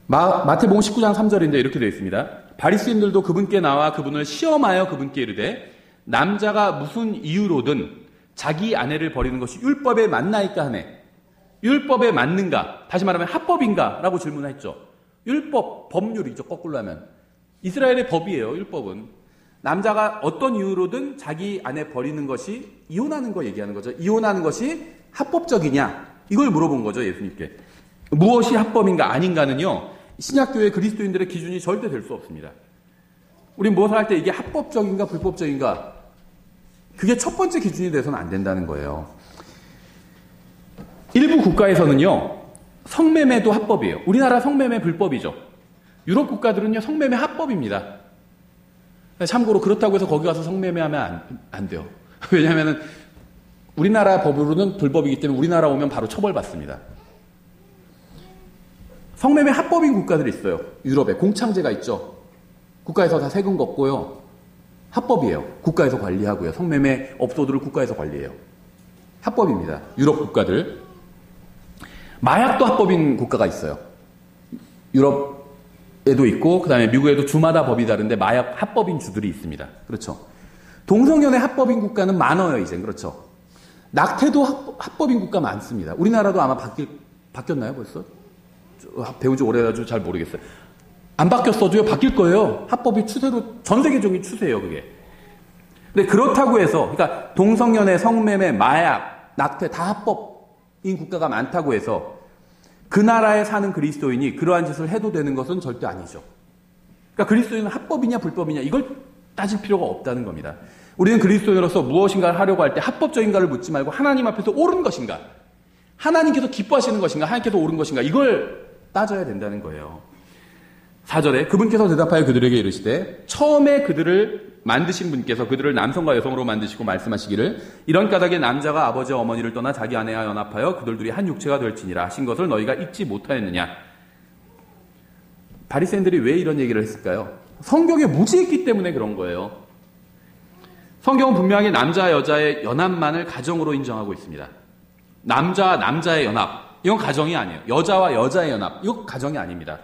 마태복음 19장 3절인데 이렇게 되어 있습니다. 바리새인들도 그분께 나와 그분을 시험하여 그분께 이르되 남자가 무슨 이유로든 자기 아내를 버리는 것이 율법에 맞나이까 하네. 율법에 맞는가? 다시 말하면 합법인가? 라고 질문했죠. 율법, 법률이죠. 거꾸로 하면. 이스라엘의 법이에요. 율법은. 남자가 어떤 이유로든 자기 아내 버리는 것이, 이혼하는 거 얘기하는 거죠. 이혼하는 것이 합법적이냐? 이걸 물어본 거죠. 예수님께. 무엇이 합법인가 아닌가는요, 신약교회 그리스도인들의 기준이 절대 될 수 없습니다. 우린 무엇을 할 때 이게 합법적인가 불법적인가, 그게 첫 번째 기준이 돼서는 안 된다는 거예요. 일부 국가에서는요, 성매매도 합법이에요. 우리나라 성매매 불법이죠. 유럽 국가들은요, 성매매 합법입니다. 참고로 그렇다고 해서 거기 가서 성매매하면 안 돼요. 왜냐하면 우리나라 법으로는 불법이기 때문에 우리나라 오면 바로 처벌받습니다. 성매매 합법인 국가들이 있어요. 유럽에 공창제가 있죠. 국가에서 다 세금 걷고요. 합법이에요. 국가에서 관리하고요. 성매매 업소들을 국가에서 관리해요. 합법입니다. 유럽 국가들. 마약도 합법인 국가가 있어요. 유럽에도 있고 그 다음에 미국에도 주마다 법이 다른데 마약 합법인 주들이 있습니다. 그렇죠. 동성연애 합법인 국가는 많아요. 이젠. 그렇죠. 낙태도 합법인 국가 많습니다. 우리나라도 아마 바뀌었나요 벌써? 배운 지 오래돼가지고 잘 모르겠어요. 안 바뀌었어도요, 바뀔 거예요. 합법이 추세로, 전 세계적인 추세예요, 그게. 근데 그렇다고 해서, 그러니까 동성연애, 성매매, 마약, 낙태 다 합법인 국가가 많다고 해서 그 나라에 사는 그리스도인이 그러한 짓을 해도 되는 것은 절대 아니죠. 그러니까 그리스도인은 합법이냐 불법이냐 이걸 따질 필요가 없다는 겁니다. 우리는 그리스도인으로서 무엇인가를 하려고 할 때 합법적인가를 묻지 말고 하나님 앞에서 옳은 것인가, 하나님께서 기뻐하시는 것인가, 하나님께서 옳은 것인가, 이걸 따져야 된다는 거예요. 4절에 그분께서 대답하여 그들에게 이르시되 처음에 그들을 만드신 분께서 그들을 남성과 여성으로 만드시고 말씀하시기를 이런 까닭에 남자가 아버지와 어머니를 떠나 자기 아내와 연합하여 그들 둘이 한 육체가 될지니라 하신 것을 너희가 잊지 못하였느냐. 바리새인들이 왜 이런 얘기를 했을까요? 성경에 무지했기 때문에 그런 거예요. 성경은 분명히 남자 여자의 연합만을 가정으로 인정하고 있습니다. 남자와 남자의 연합, 이건 가정이 아니에요. 여자와 여자의 연합, 이거 가정이 아닙니다.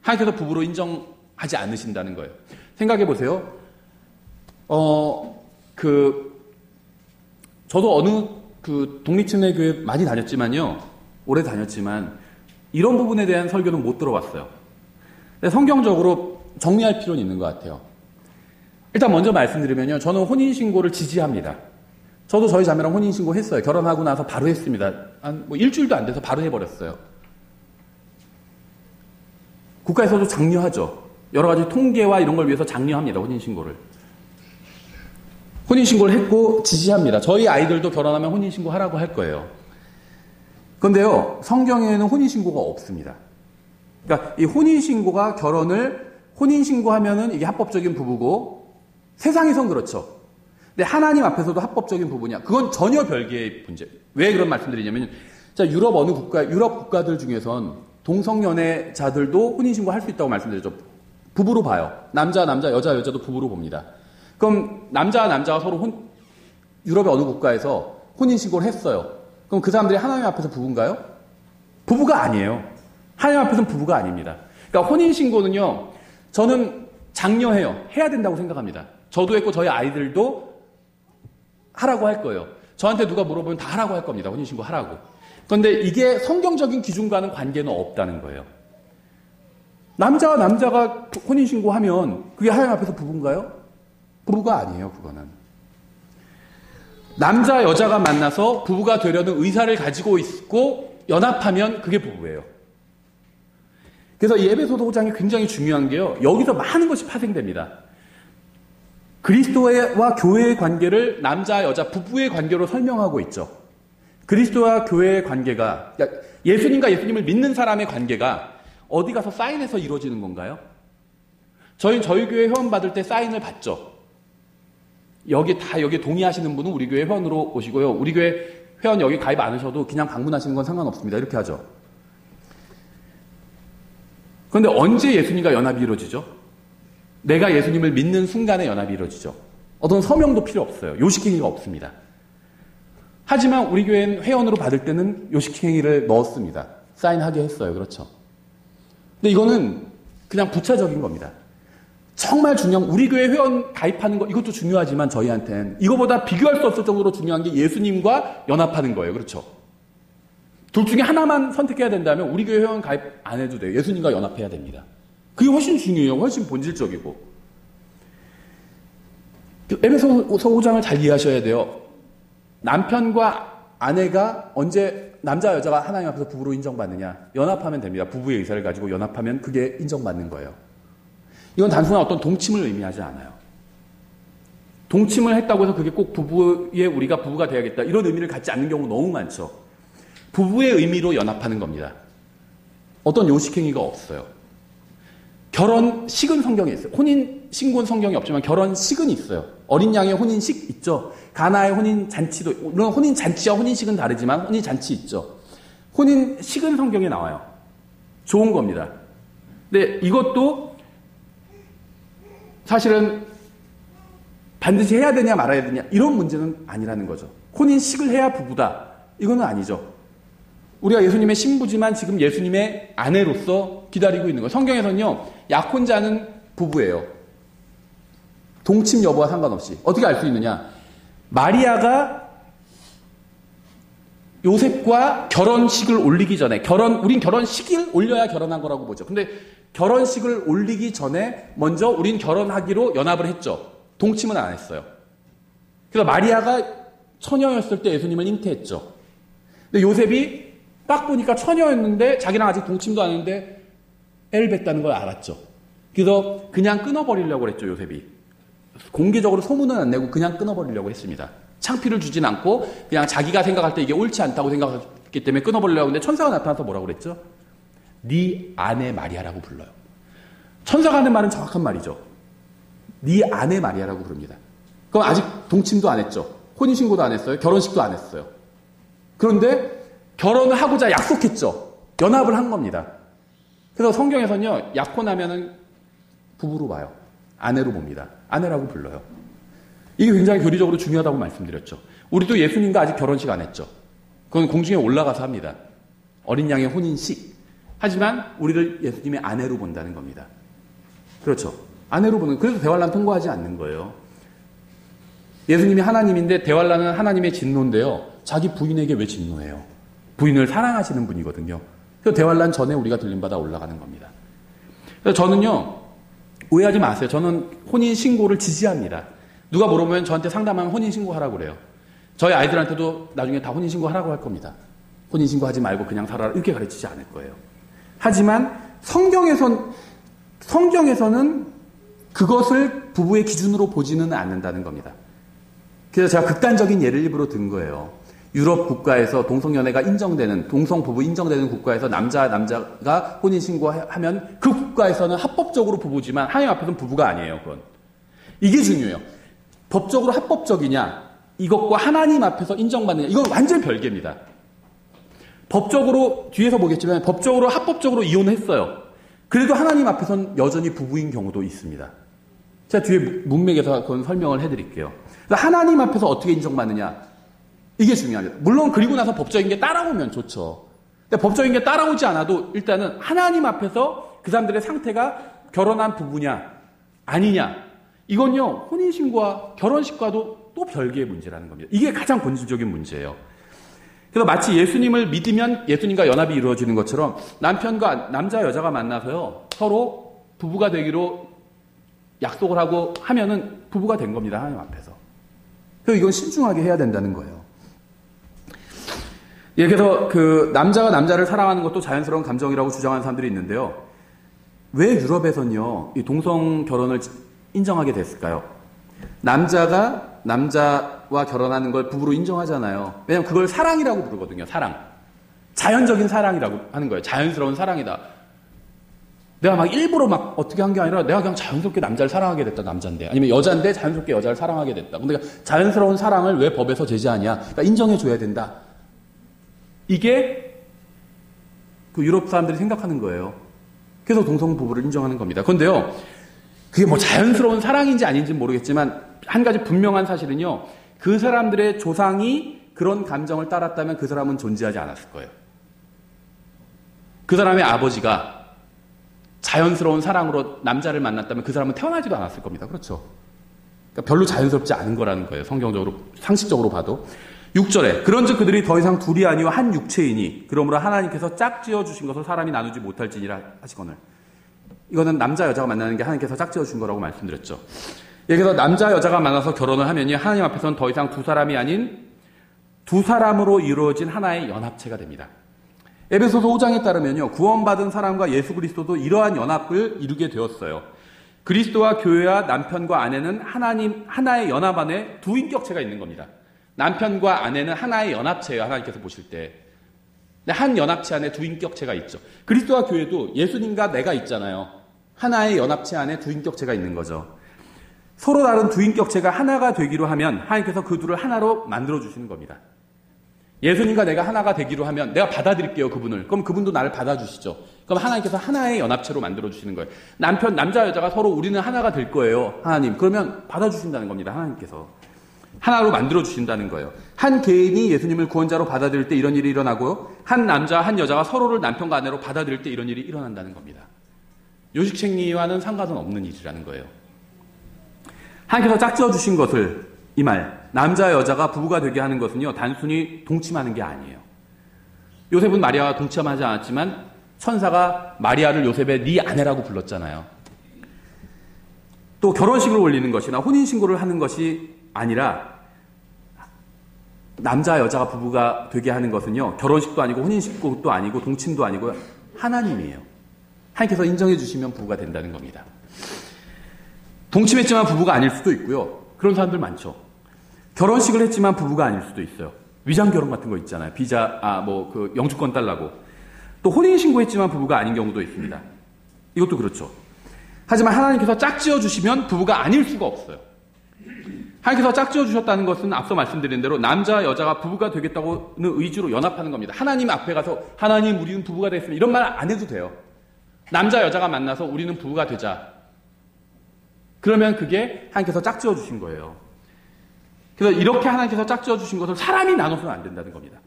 하나님께서 부부로 인정하지 않으신다는 거예요. 생각해 보세요. 저도 어느 독립침례 교회 많이 다녔지만요. 오래 다녔지만, 이런 부분에 대한 설교는 못 들어봤어요. 근데 성경적으로 정리할 필요는 있는 것 같아요. 일단 먼저 말씀드리면요. 저는 혼인신고를 지지합니다. 저도 저희 자매랑 혼인신고 했어요. 결혼하고 나서 바로 했습니다. 한 일주일도 안 돼서 바로 해버렸어요. 국가에서도 장려하죠. 여러 가지 통계와 이런 걸 위해서 장려합니다. 혼인신고를. 혼인신고를 했고 지지합니다. 저희 아이들도 결혼하면 혼인신고 하라고 할 거예요. 그런데요. 성경에는 혼인신고가 없습니다. 그러니까 이 혼인신고가 혼인신고하면은 이게 합법적인 부부고 세상에선 그렇죠. 근데 하나님 앞에서도 합법적인 부부냐? 그건 전혀 별개의 문제. 왜 그런 말씀드리냐면, 자, 유럽 국가들 중에선 동성연애자들도 혼인신고 할 수 있다고 말씀드렸죠. 부부로 봐요. 남자, 여자도 부부로 봅니다. 그럼 남자가 서로 유럽의 어느 국가에서 혼인신고를 했어요. 그럼 그 사람들이 하나님 앞에서 부부인가요? 부부가 아니에요. 하나님 앞에서는 부부가 아닙니다. 그러니까 혼인신고는요, 저는 장려해요. 해야 된다고 생각합니다. 저도 했고 저희 아이들도 하라고 할 거예요. 저한테 누가 물어보면 다 하라고 할 겁니다. 혼인신고 하라고. 그런데 이게 성경적인 기준과는 관계는 없다는 거예요. 남자와 남자가 혼인신고하면 그게 하나님 앞에서 부부인가요? 부부가 아니에요. 그거는. 남자 여자가 만나서 부부가 되려는 의사를 가지고 있고 연합하면 그게 부부예요. 그래서 이 에베소서 5장이 굉장히 중요한 게요. 여기서 많은 것이 파생됩니다. 그리스도와 교회의 관계를 남자, 여자, 부부의 관계로 설명하고 있죠. 그리스도와 교회의 관계가, 그러니까 예수님과 예수님을 믿는 사람의 관계가 어디 가서 사인해서 이루어지는 건가요? 저희 교회 회원 받을 때 사인을 받죠. 여기 동의하시는 분은 우리 교회 회원으로 오시고요. 우리 교회 회원 여기 가입 안 하셔도 그냥 방문하시는 건 상관없습니다. 이렇게 하죠. 그런데 언제 예수님과 연합이 이루어지죠? 내가 예수님을 믿는 순간에 연합이 이루어지죠. 어떤 서명도 필요 없어요. 요식행위가 없습니다. 하지만 우리 교회는 회원으로 받을 때는 요식행위를 넣었습니다. 사인하게 했어요. 그렇죠. 근데 이거는 그냥 부차적인 겁니다. 정말 중요한, 우리 교회 회원 가입하는 거, 이것도 중요하지만 저희한테는 이거보다 비교할 수 없을 정도로 중요한 게 예수님과 연합하는 거예요. 그렇죠. 둘 중에 하나만 선택해야 된다면 우리 교회 회원 가입 안 해도 돼요. 예수님과 연합해야 됩니다. 그게 훨씬 중요해요. 훨씬 본질적이고. 에베소서 5장을 잘 이해하셔야 돼요. 남편과 아내가 언제 남자 여자가 하나님 앞에서 부부로 인정받느냐? 연합하면 됩니다. 부부의 의사를 가지고 연합하면 그게 인정받는 거예요. 이건 단순한 어떤 동침을 의미하지 않아요. 동침을 했다고 해서 그게 꼭 우리가 부부가 돼야겠다 이런 의미를 갖지 않는 경우 너무 많죠. 부부의 의미로 연합하는 겁니다. 어떤 요식행위가 없어요. 결혼식은 성경에 있어요. 혼인신고는 성경에 없지만 결혼식은 있어요. 어린 양의 혼인식 있죠. 가나의 혼인잔치도, 물론 혼인잔치와 혼인식은 다르지만 혼인잔치 있죠. 혼인식은 성경에 나와요. 좋은 겁니다. 근데 이것도 사실은 반드시 해야 되냐 말아야 되냐 이런 문제는 아니라는 거죠. 혼인식을 해야 부부다. 이거는 아니죠. 우리가 예수님의 신부지만 지금 예수님의 아내로서 기다리고 있는 거예요. 성경에서는요, 약혼자는 부부예요. 동침 여부와 상관없이. 어떻게 알 수 있느냐? 마리아가 요셉과 결혼식을 올리기 전에, 우린 결혼식을 올려야 결혼한 거라고 보죠. 근데 결혼식을 올리기 전에 먼저 우린 결혼하기로 연합을 했죠. 동침은 안 했어요. 그래서 마리아가 처녀였을 때 예수님을 잉태했죠. 근데 요셉이 딱 보니까 처녀였는데 자기랑 아직 동침도 안 했는데 애를 뱉다는 걸 알았죠. 그래서 그냥 끊어버리려고 했죠, 요셉이. 공개적으로 소문은 안 내고 그냥 끊어버리려고 했습니다. 창피를 주진 않고 그냥 자기가 생각할 때 이게 옳지 않다고 생각했기 때문에 끊어버리려고 했는데 천사가 나타나서 뭐라고 그랬죠? 네 아내 마리아라고 불러요. 천사가 하는 말은 정확한 말이죠. 네 아내 마리아라고 부릅니다. 그럼 아직 동침도 안 했죠. 혼인신고도 안 했어요. 결혼식도 안 했어요. 그런데 결혼을 하고자 약속했죠. 연합을 한 겁니다. 그래서 성경에서는요, 약혼하면은 부부로 봐요. 아내로 봅니다. 아내라고 불러요. 이게 굉장히 교리적으로 중요하다고 말씀드렸죠. 우리도 예수님과 아직 결혼식 안 했죠. 그건 공중에 올라가서 합니다. 어린 양의 혼인식. 하지만 우리를 예수님의 아내로 본다는 겁니다. 그렇죠. 아내로 보는, 그래서 대환란 통과하지 않는 거예요. 예수님이 하나님인데 대환란은 하나님의 진노인데요. 자기 부인에게 왜 진노해요? 부인을 사랑하시는 분이거든요. 그래서 대환란 전에 우리가 들림받아 올라가는 겁니다. 그래서 저는요, 오해하지 마세요. 저는 혼인신고를 지지합니다. 누가 물어보면 저한테 상담하면 혼인신고하라고 그래요. 저희 아이들한테도 나중에 다 혼인신고하라고 할 겁니다. 혼인신고하지 말고 그냥 살아라 이렇게 가르치지 않을 거예요. 하지만 성경에서는 그것을 부부의 기준으로 보지는 않는다는 겁니다. 그래서 제가 극단적인 예를 일부러 든 거예요. 유럽 국가에서 동성연애가 인정되는, 동성부부 인정되는 국가에서 남자가 혼인신고하면 그 국가에서는 합법적으로 부부지만 하나님 앞에서는 부부가 아니에요. 그건. 이게 중요해요. 법적으로 합법적이냐, 이것과 하나님 앞에서 인정받느냐, 이건 완전히 별개입니다. 법적으로, 뒤에서 보겠지만 법적으로 합법적으로 이혼했어요. 그래도 하나님 앞에서는 여전히 부부인 경우도 있습니다. 제가 뒤에 문맥에서 그건 설명을 해드릴게요. 하나님 앞에서 어떻게 인정받느냐, 이게 중요합니다. 물론 그리고 나서 법적인 게 따라오면 좋죠. 근데 법적인 게 따라오지 않아도 일단은 하나님 앞에서 그 사람들의 상태가 결혼한 부부냐 아니냐, 이건요 혼인신고와 결혼식과도 또 별개의 문제라는 겁니다. 이게 가장 본질적인 문제예요. 그래서 마치 예수님을 믿으면 예수님과 연합이 이루어지는 것처럼 남편과 남자 여자가 만나서요 서로 부부가 되기로 약속을 하고 하면은 부부가 된 겁니다. 하나님 앞에서. 그래서 이건 신중하게 해야 된다는 거예요. 예, 그래서 그 남자가 남자를 사랑하는 것도 자연스러운 감정이라고 주장하는 사람들이 있는데요. 왜 유럽에서는요 이 동성 결혼을 인정하게 됐을까요? 남자가 남자와 결혼하는 걸 부부로 인정하잖아요. 왜냐하면 그걸 사랑이라고 부르거든요. 사랑. 자연적인 사랑이라고 하는 거예요. 자연스러운 사랑이다. 내가 막 일부러 막 어떻게 한 게 아니라 내가 그냥 자연스럽게 남자를 사랑하게 됐다. 남자인데. 아니면 여자인데 자연스럽게 여자를 사랑하게 됐다. 근데 자연스러운 사랑을 왜 법에서 제재하냐. 그러니까 인정해줘야 된다. 이게 그 유럽 사람들이 생각하는 거예요. 그래서 동성 부부를 인정하는 겁니다. 그런데요, 그게 뭐 자연스러운 사랑인지 아닌지는 모르겠지만 한 가지 분명한 사실은요, 그 사람들의 조상이 그런 감정을 따랐다면 그 사람은 존재하지 않았을 거예요. 그 사람의 아버지가 자연스러운 사랑으로 남자를 만났다면 그 사람은 태어나지도 않았을 겁니다. 그렇죠? 그러니까 별로 자연스럽지 않은 거라는 거예요. 성경적으로, 상식적으로 봐도. 6절에 그런즉 그들이 더 이상 둘이 아니요 한 육체이니 그러므로 하나님께서 짝지어 주신 것을 사람이 나누지 못할지니라 하시거늘. 이거는 남자 여자가 만나는 게 하나님께서 짝지어 준 거라고 말씀드렸죠. 그래서 남자 여자가 만나서 결혼을 하면요 하나님 앞에서는 더 이상 두 사람이 아닌 두 사람으로 이루어진 하나의 연합체가 됩니다. 에베소서 5장에 따르면요 구원받은 사람과 예수 그리스도도 이러한 연합을 이루게 되었어요. 그리스도와 교회와 남편과 아내는 하나의 연합 안에 두 인격체가 있는 겁니다. 남편과 아내는 하나의 연합체예요. 하나님께서 보실 때. 한 연합체 안에 두 인격체가 있죠. 그리스도와 교회도 예수님과 내가 있잖아요. 하나의 연합체 안에 두 인격체가 있는 거죠. 서로 다른 두 인격체가 하나가 되기로 하면 하나님께서 그 둘을 하나로 만들어주시는 겁니다. 예수님과 내가 하나가 되기로 하면 내가 받아들일게요. 그분을. 그럼 그분도 나를 받아주시죠. 그럼 하나님께서 하나의 연합체로 만들어주시는 거예요. 남자 여자가 서로 우리는 하나가 될 거예요. 하나님. 그러면 받아주신다는 겁니다. 하나님께서. 하나로 만들어주신다는 거예요. 한 개인이 예수님을 구원자로 받아들일 때 이런 일이 일어나고요. 한 남자, 한 여자가 서로를 남편과 아내로 받아들일 때 이런 일이 일어난다는 겁니다. 요식행위와는 상관은 없는 일이라는 거예요. 하나님께서 짝지어 주신 것을, 이 말, 남자, 여자가 부부가 되게 하는 것은요, 단순히 동침하는 게 아니에요. 요셉은 마리아와 동침하지 않았지만 천사가 마리아를 요셉의 네 아내라고 불렀잖아요. 또 결혼식을 올리는 것이나 혼인신고를 하는 것이 아니라 남자 여자가 부부가 되게 하는 것은요 결혼식도 아니고 혼인식도 아니고 동침도 아니고 하나님이에요. 하나님께서 인정해 주시면 부부가 된다는 겁니다. 동침했지만 부부가 아닐 수도 있고요. 그런 사람들 많죠. 결혼식을 했지만 부부가 아닐 수도 있어요. 위장결혼 같은 거 있잖아요. 그 영주권 달라고. 또 혼인신고했지만 부부가 아닌 경우도 있습니다. 이것도 그렇죠. 하지만 하나님께서 짝지어 주시면 부부가 아닐 수가 없어요. 하나님께서 짝지어 주셨다는 것은 앞서 말씀드린 대로 남자 여자가 부부가 되겠다고는 의지로 연합하는 겁니다. 하나님 앞에 가서 하나님 우리는 부부가 됐으면 이런 말 안 해도 돼요. 남자 여자가 만나서 우리는 부부가 되자. 그러면 그게 하나님께서 짝지어 주신 거예요. 그래서 이렇게 하나님께서 짝지어 주신 것을 사람이 나눠서는 안 된다는 겁니다.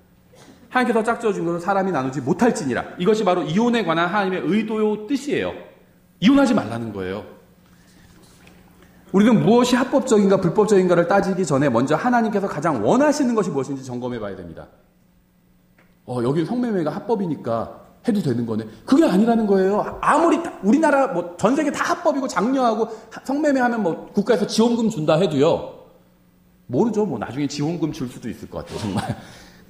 하나님께서 짝지어 주신 것을 사람이 나누지 못할지니라. 이것이 바로 이혼에 관한 하나님의 의도요 뜻이에요. 이혼하지 말라는 거예요. 우리는 무엇이 합법적인가 불법적인가를 따지기 전에 먼저 하나님께서 가장 원하시는 것이 무엇인지 점검해 봐야 됩니다. 여기 성매매가 합법이니까 해도 되는 거네. 그게 아니라는 거예요. 아무리 우리나라 뭐 전 세계 다 합법이고 장려하고 성매매하면 뭐 국가에서 지원금 준다 해도요. 모르죠. 뭐 나중에 지원금 줄 수도 있을 것 같아요. 정말.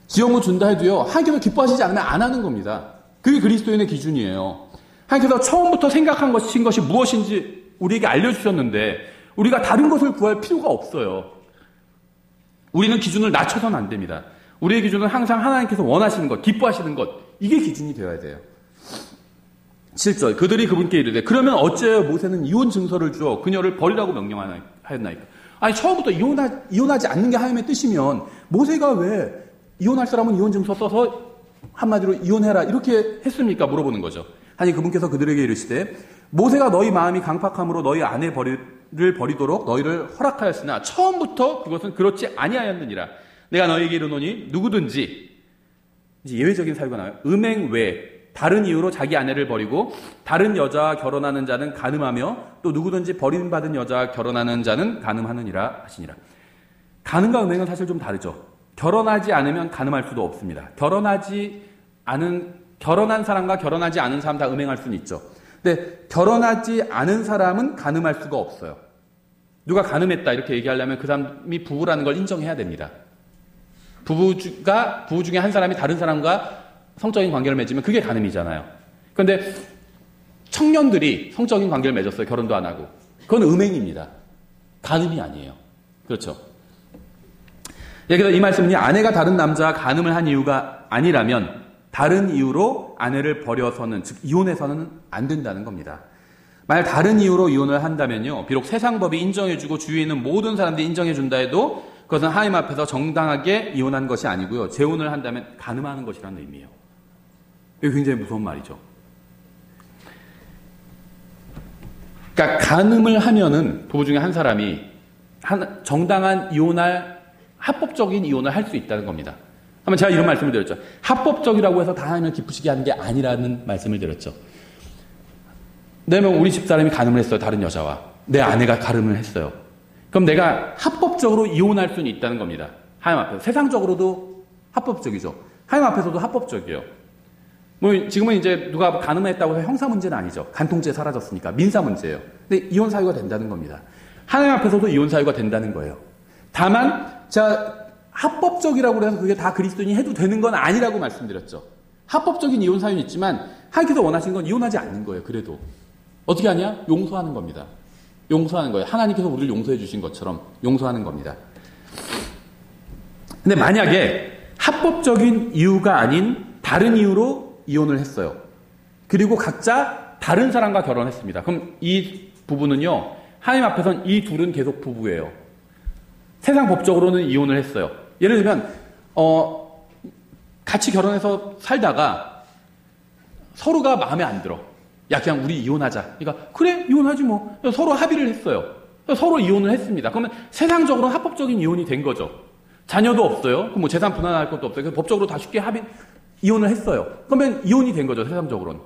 지원금 준다 해도요. 하나님께서 기뻐하시지 않으면 안 하는 겁니다. 그게 그리스도인의 기준이에요. 하나님께서 처음부터 생각한 것이 무엇인지 우리에게 알려주셨는데 우리가 다른 것을 구할 필요가 없어요. 우리는 기준을 낮춰서는 안 됩니다. 우리의 기준은 항상 하나님께서 원하시는 것, 기뻐하시는 것, 이게 기준이 되어야 돼요. 7절, 그들이 그분께 이르되 그러면 어찌하여 모세는 이혼 증서를 주어 그녀를 버리라고 명령하였나이까. 아니 처음부터 이혼하지 않는 게 하나님의 뜻이면 모세가 왜 이혼할 사람은 이혼 증서 써서 한마디로 이혼해라 이렇게 했습니까? 물어보는 거죠. 아니 그분께서 그들에게 이르시되 모세가 너희 마음이 강팍함으로 너희 아내를 버리도록 너희를 허락하였으나 처음부터 그것은 그렇지 아니하였느니라. 내가 너희에게 이르노니 누구든지 이제 예외적인 사유가 나와요. 음행 외 다른 이유로 자기 아내를 버리고 다른 여자와 결혼하는 자는 간음하며 또 누구든지 버림받은 여자와 결혼하는 자는 간음하느니라 하시니라. 간음과 음행은 사실 좀 다르죠. 결혼하지 않으면 간음할 수도 없습니다. 결혼한 사람과 결혼하지 않은 사람 다 음행할 수는 있죠. 근데 결혼하지 않은 사람은 간음할 수가 없어요. 누가 간음했다 이렇게 얘기하려면 그 사람이 부부라는 걸 인정해야 됩니다. 부부 중에 한 사람이 다른 사람과 성적인 관계를 맺으면 그게 간음이잖아요. 그런데 청년들이 성적인 관계를 맺었어요. 결혼도 안 하고. 그건 음행입니다. 간음이 아니에요. 그렇죠. 그래서 이 말씀이 아내가 다른 남자와 간음을 한 이유가 아니라면 다른 이유로 아내를 버려서는, 즉 이혼해서는 안 된다는 겁니다. 만약 다른 이유로 이혼을 한다면요, 비록 세상 법이 인정해주고 주위에 있는 모든 사람들이 인정해준다 해도 그것은 하나님 앞에서 정당하게 이혼한 것이 아니고요, 재혼을 한다면 간음하는 것이라는 의미예요. 이게 굉장히 무서운 말이죠. 그러니까 간음을 하면은 부부 중에 한 사람이 정당한 합법적인 이혼을 할 수 있다는 겁니다. 한번 제가 이런 말씀을 드렸죠. 합법적이라고 해서 다 하나님을 기쁘시게 하는 게 아니라는 말씀을 드렸죠. 내면 우리 집사람이 간음을 했어요. 다른 여자와. 내 아내가 간음을 했어요. 그럼 내가 합법적으로 이혼할 수는 있다는 겁니다. 하나님 앞에서. 세상적으로도 합법적이죠. 하나님 앞에서도 합법적이에요. 뭐 지금은 이제 누가 간음했다고 해서 형사 문제는 아니죠. 간통죄 사라졌으니까 민사 문제예요. 근데 이혼 사유가 된다는 겁니다. 하나님 앞에서도 이혼 사유가 된다는 거예요. 다만 제가 합법적이라고 해서 그게 다 그리스도인이 해도 되는 건 아니라고 말씀드렸죠. 합법적인 이혼 사유는 있지만 하나님께서 원하시는 건 이혼하지 않는 거예요. 그래도 어떻게 하냐? 용서하는 겁니다. 용서하는 거예요. 하나님께서 우리를 용서해 주신 것처럼 용서하는 겁니다. 근데 만약에 합법적인 이유가 아닌 다른 이유로 이혼을 했어요. 그리고 각자 다른 사람과 결혼했습니다. 그럼 이 부부는요, 하나님 앞에서는 이 둘은 계속 부부예요. 세상 법적으로는 이혼을 했어요. 예를 들면 같이 결혼해서 살다가 서로가 마음에 안 들어. 야, 그냥 우리 이혼하자. 그러니까 그래, 이혼하지 뭐. 서로 합의를 했어요. 서로 이혼을 했습니다. 그러면 세상적으로는 합법적인 이혼이 된 거죠. 자녀도 없어요. 그럼 뭐 재산 분할할 것도 없어요. 그래서 법적으로 다 쉽게 이혼을 했어요. 그러면 이혼이 된 거죠. 세상적으로는.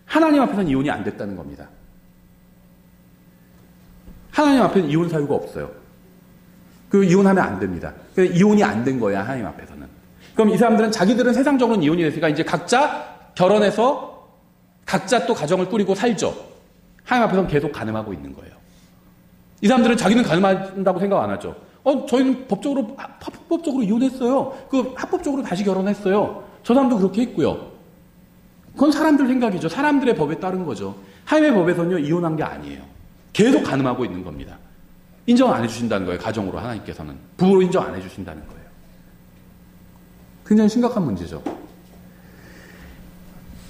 하나님 앞에서는 이혼이 안 됐다는 겁니다. 하나님 앞에는 이혼 사유가 없어요. 그 이혼하면 안 됩니다. 이혼이 안 된 거야, 하나님 앞에서는. 그럼 이 사람들은 자기들은 세상적으로는 이혼이 됐으니까 이제 각자 결혼해서 각자 또 가정을 꾸리고 살죠. 하나님 앞에서는 계속 간음하고 있는 거예요. 이 사람들은 자기는 간음한다고 생각 안 하죠. 저희는 합법적으로 이혼했어요. 합법적으로 다시 결혼했어요. 저 사람도 그렇게 했고요. 그건 사람들 생각이죠. 사람들의 법에 따른 거죠. 하나님의 법에서는요, 이혼한 게 아니에요. 계속 간음하고 있는 겁니다. 인정 안 해주신다는 거예요. 가정으로 하나님께서는. 부부로 인정 안 해주신다는 거예요. 굉장히 심각한 문제죠.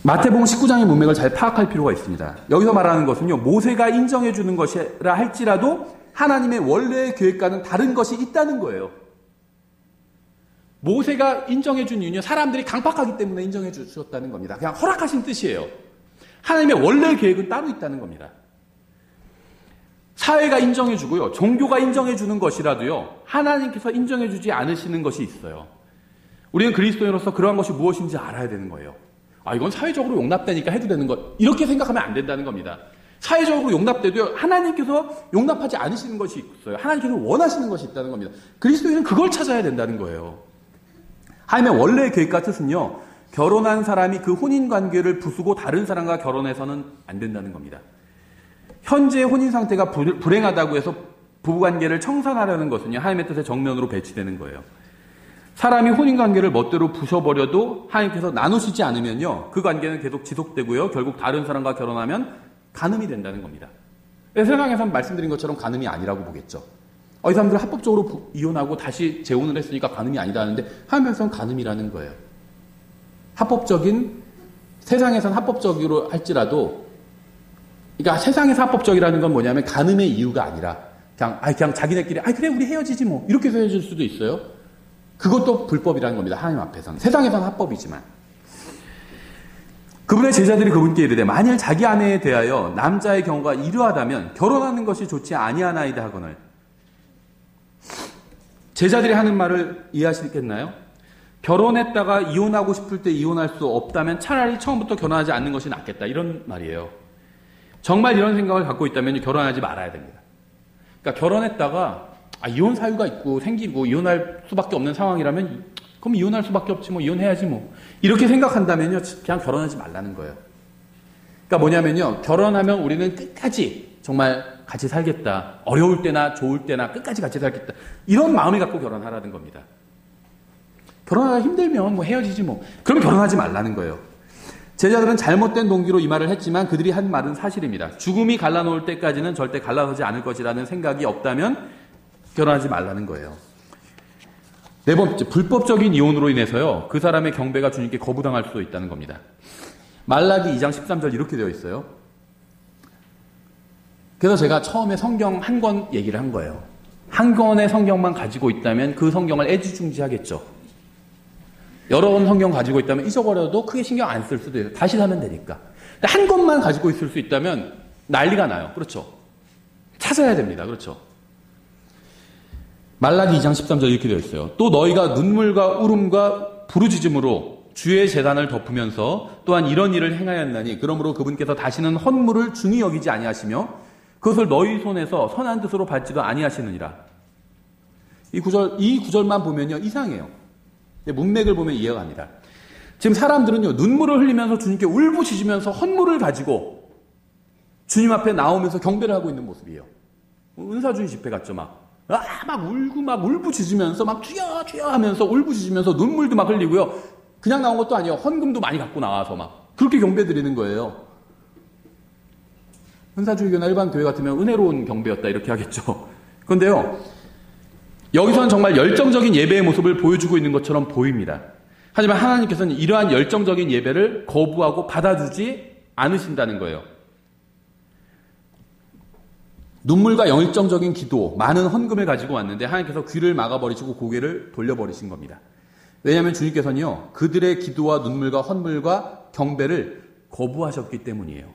마태복음 19장의 문맥을 잘 파악할 필요가 있습니다. 여기서 말하는 것은요, 모세가 인정해 주는 것이라 할지라도 하나님의 원래의 계획과는 다른 것이 있다는 거예요. 모세가 인정해 준 이유는 사람들이 강팍하기 때문에 인정해 주셨다는 겁니다. 그냥 허락하신 뜻이에요. 하나님의 원래의 계획은 따로 있다는 겁니다. 사회가 인정해 주고요, 종교가 인정해 주는 것이라도요, 하나님께서 인정해 주지 않으시는 것이 있어요. 우리는 그리스도인으로서 그러한 것이 무엇인지 알아야 되는 거예요. 이건 사회적으로 용납되니까 해도 되는 것, 이렇게 생각하면 안 된다는 겁니다. 사회적으로 용납돼도요, 하나님께서 용납하지 않으시는 것이 있어요. 하나님께서 원하시는 것이 있다는 겁니다. 그리스도인은 그걸 찾아야 된다는 거예요. 하나님의 원래의 계획과 뜻은요, 결혼한 사람이 그 혼인 관계를 부수고 다른 사람과 결혼해서는 안 된다는 겁니다. 현재 혼인 상태가 불행하다고 해서 부부관계를 청산하려는 것은요, 하나님의 뜻의 정면으로 배치되는 거예요. 사람이 혼인관계를 멋대로 부셔버려도 하나님께서 나누시지 않으면요, 그 관계는 계속 지속되고요, 결국 다른 사람과 결혼하면 간음이 된다는 겁니다. 세상에서는 말씀드린 것처럼 간음이 아니라고 보겠죠. 이 사람들은 합법적으로 이혼하고 다시 재혼을 했으니까 간음이 아니다 하는데, 하나님께서는 간음이라는 거예요. 세상에서는 합법적으로 할지라도, 그러니까 세상에서 합법적이라는 건 뭐냐면 간음의 이유가 아니라 그냥 자기네끼리 그래 우리 헤어지지 뭐 이렇게 해서 헤어질 수도 있어요. 그것도 불법이라는 겁니다. 하나님 앞에서는. 세상에서는 합법이지만. 그분의 제자들이 그분께 이르되 만일 자기 아내에 대하여 남자의 경우가 이러하다면 결혼하는 것이 좋지 아니하나이다 하거늘. 제자들이 하는 말을 이해하시겠나요? 결혼했다가 이혼하고 싶을 때 이혼할 수 없다면 차라리 처음부터 결혼하지 않는 것이 낫겠다, 이런 말이에요. 정말 이런 생각을 갖고 있다면 결혼하지 말아야 됩니다. 그러니까 결혼했다가 이혼 사유가 있고 생기고 이혼할 수밖에 없는 상황이라면 그럼 이혼할 수밖에 없지 뭐, 이혼해야지 뭐, 이렇게 생각한다면요 그냥 결혼하지 말라는 거예요. 그러니까 뭐냐면요, 결혼하면 우리는 끝까지 정말 같이 살겠다, 어려울 때나 좋을 때나 끝까지 같이 살겠다, 이런 마음을 갖고 결혼하라는 겁니다. 결혼하기가 힘들면 뭐 헤어지지 뭐, 그럼 결혼하지 말라는 거예요. 제자들은 잘못된 동기로 이 말을 했지만 그들이 한 말은 사실입니다. 죽음이 갈라놓을 때까지는 절대 갈라서지 않을 것이라는 생각이 없다면 결혼하지 말라는 거예요. 네 번째, 불법적인 이혼으로 인해서요, 그 사람의 경배가 주님께 거부당할 수도 있다는 겁니다. 말라기 2장 13절 이렇게 되어 있어요. 그래서 제가 처음에 성경 한 권 얘기를 한 거예요. 한 권의 성경만 가지고 있다면 그 성경을 애지중지하겠죠. 여러 권 성경 가지고 있다면 잊어버려도 크게 신경 안 쓸 수도 있어요. 다시 사면 되니까. 근데 한 권만 가지고 있을 수 있다면 난리가 나요. 그렇죠? 찾아야 됩니다. 그렇죠? 말라기 2장 13절 이렇게 되어 있어요. 또 너희가 눈물과 울음과 부르짖음으로 주의 제단을 덮으면서 또한 이런 일을 행하였나니 그러므로 그분께서 다시는 헌물을 중히 여기지 아니하시며 그것을 너희 손에서 선한 뜻으로 받지도 아니하시느니라. 이 구절만 보면요 이상해요. 문맥을 보면 이해가 갑니다. 지금 사람들은요, 눈물을 흘리면서 주님께 울부짖으면서 헌물을 가지고 주님 앞에 나오면서 경배를 하고 있는 모습이에요. 은사주의 집회 같죠, 막 울고 막 울부짖으면서 막 주여 주여 하면서 울부짖으면서 눈물도 막 흘리고요. 그냥 나온 것도 아니에요. 헌금도 많이 갖고 나와서 막 그렇게 경배 드리는 거예요. 은사주의교나 일반 교회 같으면 은혜로운 경배였다 이렇게 하겠죠. 그런데요, 여기서는 정말 열정적인 예배의 모습을 보여주고 있는 것처럼 보입니다. 하지만 하나님께서는 이러한 열정적인 예배를 거부하고 받아주지 않으신다는 거예요. 눈물과 열정적인 기도, 많은 헌금을 가지고 왔는데 하나님께서 귀를 막아버리시고 고개를 돌려버리신 겁니다. 왜냐하면 주님께서는요, 그들의 기도와 눈물과 헌물과 경배를 거부하셨기 때문이에요.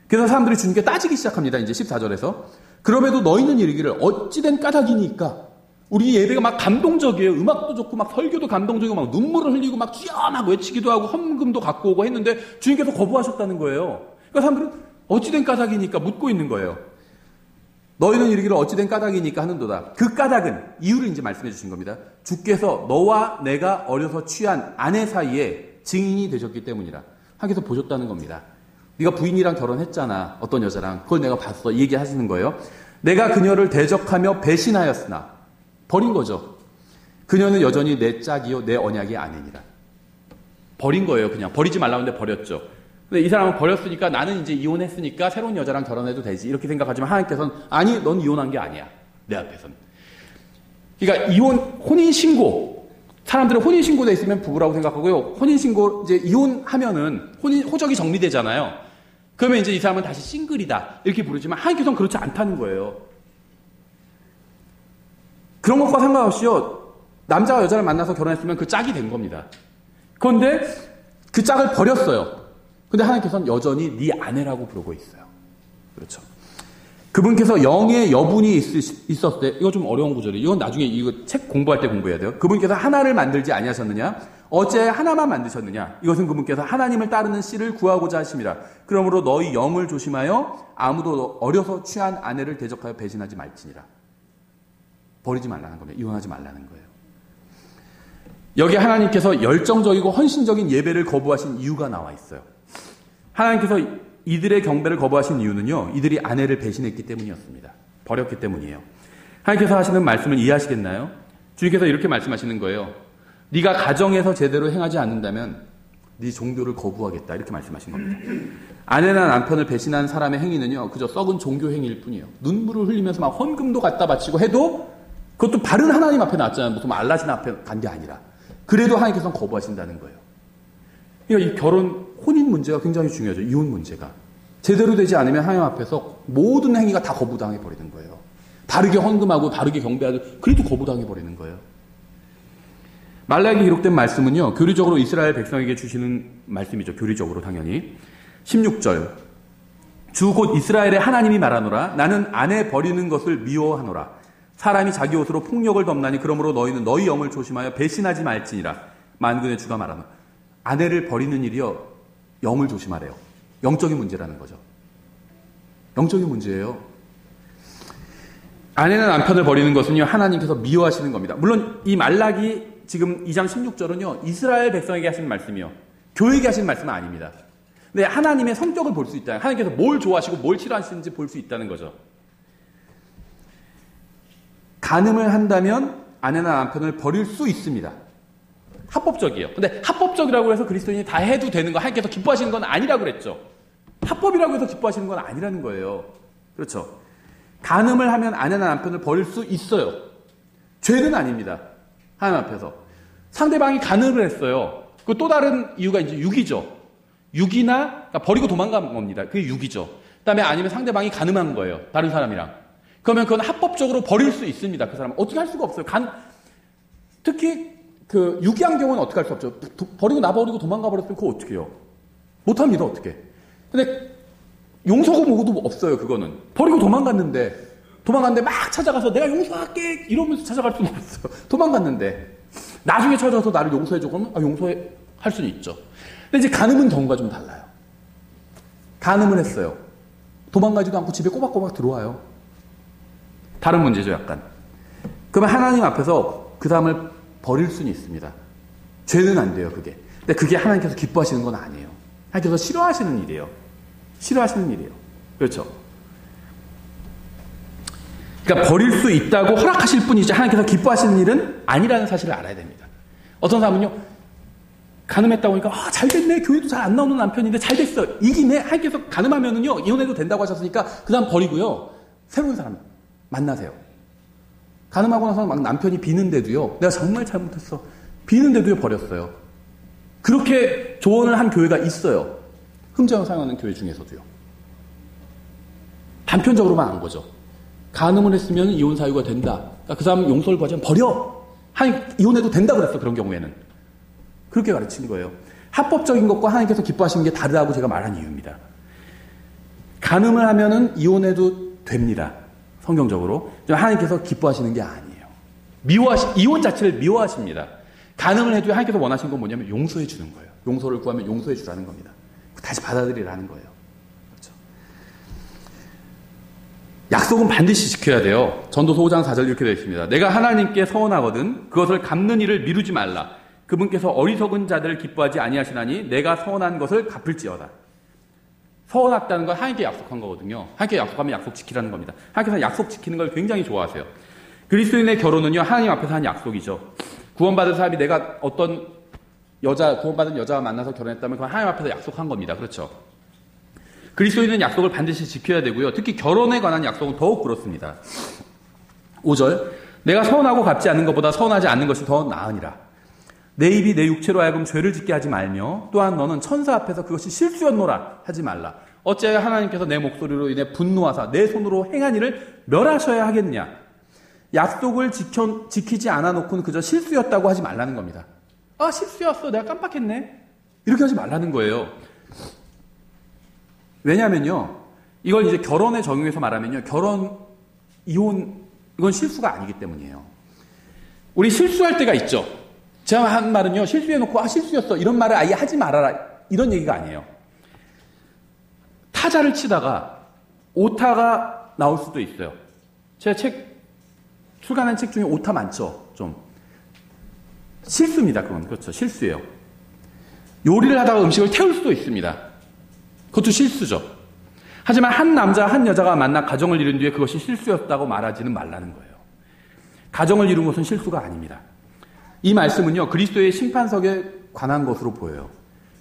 그래서 사람들이 주님께 따지기 시작합니다. 이제 14절에서. 그럼에도 너희는 이르기를 어찌된 까닭이니까. 우리 예배가 막 감동적이에요. 음악도 좋고 막 설교도 감동적이고 막 눈물을 흘리고 막 주여 막 외치기도 하고 헌금도 갖고 오고 했는데 주님께서 거부하셨다는 거예요. 그러니까 사람들은 어찌된 까닭이니까 묻고 있는 거예요. 너희는 이르기를 어찌된 까닭이니까 하는도다. 그 까닭은 이유를 이제 말씀해 주신 겁니다. 주께서 너와 내가 어려서 취한 아내 사이에 증인이 되셨기 때문이라. 하께서 보셨다는 겁니다. 네가 부인이랑 결혼했잖아. 어떤 여자랑. 그걸 내가 봤어. 이 얘기 하시는 거예요. 내가 그녀를 대적하며 배신하였으나 버린 거죠. 그녀는 여전히 내 짝이요 내 언약이 아니니라. 버린 거예요. 그냥 버리지 말라고 했는데 버렸죠. 근데 이 사람은 버렸으니까 나는 이제 이혼했으니까 새로운 여자랑 결혼해도 되지 이렇게 생각하지만 하나님께서는 아니 넌 이혼한 게 아니야. 내 앞에서는. 그러니까 혼인신고, 사람들은 혼인신고돼 있으면 부부라고 생각하고요. 혼인신고 이제 이혼하면은 호적이 정리되잖아요. 그러면 이제 이 사람은 다시 싱글이다 이렇게 부르지만 하나님께서는 그렇지 않다는 거예요. 그런 것과 상관없이요, 남자와 여자를 만나서 결혼했으면 그 짝이 된 겁니다. 그런데 그 짝을 버렸어요. 근데 하나님께서는 여전히 네 아내라고 부르고 있어요. 그렇죠. 그분께서 영의 여분이 있었을 때, 이거 좀 어려운 구절이에요. 이건 나중에 이거 책 공부할 때 공부해야 돼요. 그분께서 하나를 만들지 아니하셨느냐? 어째 하나만 만드셨느냐? 이것은 그분께서 하나님을 따르는 씨를 구하고자 하심이라. 그러므로 너희 영을 조심하여 아무도 어려서 취한 아내를 대적하여 배신하지 말지니라. 버리지 말라는 겁니다. 이혼하지 말라는 거예요. 여기 하나님께서 열정적이고 헌신적인 예배를 거부하신 이유가 나와 있어요. 하나님께서 이들의 경배를 거부하신 이유는요, 이들이 아내를 배신했기 때문이었습니다. 버렸기 때문이에요. 하나님께서 하시는 말씀을 이해하시겠나요? 주님께서 이렇게 말씀하시는 거예요. 네가 가정에서 제대로 행하지 않는다면 네 종교를 거부하겠다, 이렇게 말씀하신 겁니다. 아내나 남편을 배신한 사람의 행위는요, 그저 썩은 종교 행위일 뿐이에요. 눈물을 흘리면서 막 헌금도 갖다 바치고 해도 그것도 바른 하나님 앞에 놨잖아요. 무슨 알라신 앞에 간 게 아니라. 그래도 하나님께서는 거부하신다는 거예요. 그러니까 이 결혼, 혼인 문제가 굉장히 중요하죠. 이혼 문제가. 제대로 되지 않으면 하나님 앞에서 모든 행위가 다 거부당해 버리는 거예요. 바르게 헌금하고 바르게 경배하고 그래도 거부당해 버리는 거예요. 말라기에 기록된 말씀은요, 교리적으로 이스라엘 백성에게 주시는 말씀이죠. 교리적으로 당연히. 16절. 주 곧 이스라엘의 하나님이 말하노라. 나는 아내 버리는 것을 미워하노라. 사람이 자기 옷으로 폭력을 덮나니 그러므로 너희는 너희 영을 조심하여 배신하지 말지니라. 만군의 주가 말하노라. 아내를 버리는 일이요, 영을 조심하래요. 영적인 문제라는 거죠. 영적인 문제예요. 아내나 남편을 버리는 것은요, 하나님께서 미워하시는 겁니다. 물론 이 말라기 지금 2장 16절은요, 이스라엘 백성에게 하신 말씀이요, 교회에게 하신 말씀은 아닙니다. 근데 하나님의 성격을 볼 수 있다. 하나님께서 뭘 좋아하시고 뭘 싫어하시는지 볼 수 있다는 거죠. 간음을 한다면 아내나 남편을 버릴 수 있습니다. 합법적이에요. 근데 합법적이라고 해서 그리스도인이 다 해도 되는 거, 하나님께서 기뻐하시는 건 아니라고 그랬죠. 합법이라고 해서 기뻐하시는 건 아니라는 거예요. 그렇죠. 간음을 하면 아내나 남편을 버릴 수 있어요. 죄는 아닙니다. 하나님 앞에서. 상대방이 간음을 했어요. 그 또 다른 이유가 이제 유기죠. 유기나, 그러니까 버리고 도망간 겁니다. 그게 유기죠. 그 다음에 아니면 상대방이 간음한 거예요. 다른 사람이랑. 그러면 그건 합법적으로 버릴 수 있습니다. 그 사람은. 어떻게 할 수가 없어요. 특히 그 유기한 경우는 어떻게 할 수 없죠. 놔버리고 도망가 버렸으면 그거 어떻게 해요? 못합니다. 어떻게. 근데 용서고 뭐고도 없어요. 그거는. 버리고 도망갔는데 막 찾아가서 내가 용서할게 이러면서 찾아갈 수는 없어요. 도망갔는데 나중에 찾아서 나를 용서해줘. 그러면 용서할 수는 있죠. 근데 이제 간음은 경우가 좀 달라요. 간음을 했어요. 도망가지도 않고 집에 꼬박꼬박 들어와요. 다른 문제죠, 약간. 그러면 하나님 앞에서 그 사람을 버릴 수는 있습니다. 죄는 안 돼요, 그게. 근데 그게 하나님께서 기뻐하시는 건 아니에요. 하나님께서 싫어하시는 일이에요. 싫어하시는 일이에요. 그렇죠. 그러니까 버릴 수 있다고 허락하실 뿐이지 하나님께서 기뻐하시는 일은 아니라는 사실을 알아야 됩니다. 어떤 사람은요, 간음했다고 하니까 잘 됐네, 교회도 잘 안 나오는 남편인데 잘 됐어, 이기네. 하나님께서 간음하면은요 이혼해도 된다고 하셨으니까 그 사람 버리고요 새로운 사람 만나세요. 간음하고 나서 막 남편이 비는데도요, 내가 정말 잘못했어, 비는데도요 버렸어요. 그렇게 조언을 한 교회가 있어요. 흠정을 사용하는 교회 중에서도요. 단편적으로만 한 거죠. 간음을 했으면 이혼 사유가 된다. 그러니까 그 사람 용서를 구하자면 버려. 이혼해도 된다 그랬어. 그런 경우에는. 그렇게 가르친 거예요. 합법적인 것과 하나님께서 기뻐하시는 게 다르다고 제가 말한 이유입니다. 간음을 하면은 이혼해도 됩니다. 성경적으로. 하나님께서 기뻐하시는 게 아니에요. 이혼 자체를 미워하십니다. 간음을 해도 하나님께서 원하시는 건 뭐냐면 용서해 주는 거예요. 용서를 구하면 용서해 주라는 겁니다. 다시 받아들이라는 거예요. 그렇죠. 약속은 반드시 지켜야 돼요. 전도서 5장 4절 이렇게 되어 있습니다. 내가 하나님께 서원하거든 그것을 갚는 일을 미루지 말라. 그분께서 어리석은 자들을 기뻐하지 아니하시나니 내가 서원한 것을 갚을지어다. 서원했다는 건 하나님께 약속한 거거든요. 하나님께 약속하면 약속 지키라는 겁니다. 하나님께서 약속 지키는 걸 굉장히 좋아하세요. 그리스도인의 결혼은요, 하나님 앞에서 한 약속이죠. 구원받은 사람이 내가 어떤 구원받은 여자와 만나서 결혼했다면 그건 하나님 앞에서 약속한 겁니다. 그렇죠. 그리스도인은 약속을 반드시 지켜야 되고요. 특히 결혼에 관한 약속은 더욱 그렇습니다. 5절. 내가 서원하고 갚지 않는 것보다 서원하지 않는 것이 더 나으니라. 내 입이 내 육체로 하여금 죄를 짓게 하지 말며 또한 너는 천사 앞에서 그것이 실수였노라 하지 말라. 어찌하여 하나님께서 내 목소리로 인해 분노하사 내 손으로 행한 일을 멸하셔야 하겠냐. 약속을 지키지 않아 놓고는 그저 실수였다고 하지 말라는 겁니다. 실수였어, 내가 깜빡했네, 이렇게 하지 말라는 거예요. 왜냐면요, 이걸 이제 결혼에 적용해서 말하면요, 이혼, 이건 실수가 아니기 때문이에요. 우리 실수할 때가 있죠. 제가 한 말은요, 실수해놓고 실수였어 이런 말을 아예 하지 말아라 이런 얘기가 아니에요. 타자를 치다가 오타가 나올 수도 있어요. 제가 출간한 책 중에 오타 많죠. 좀 실수입니다. 그건 그렇죠. 실수예요. 요리를 하다가 음식을 태울 수도 있습니다. 그것도 실수죠. 하지만 한 남자 한 여자가 만나 가정을 이룬 뒤에 그것이 실수였다고 말하지는 말라는 거예요. 가정을 이룬 것은 실수가 아닙니다. 이 말씀은요, 그리스도의 심판석에 관한 것으로 보여요.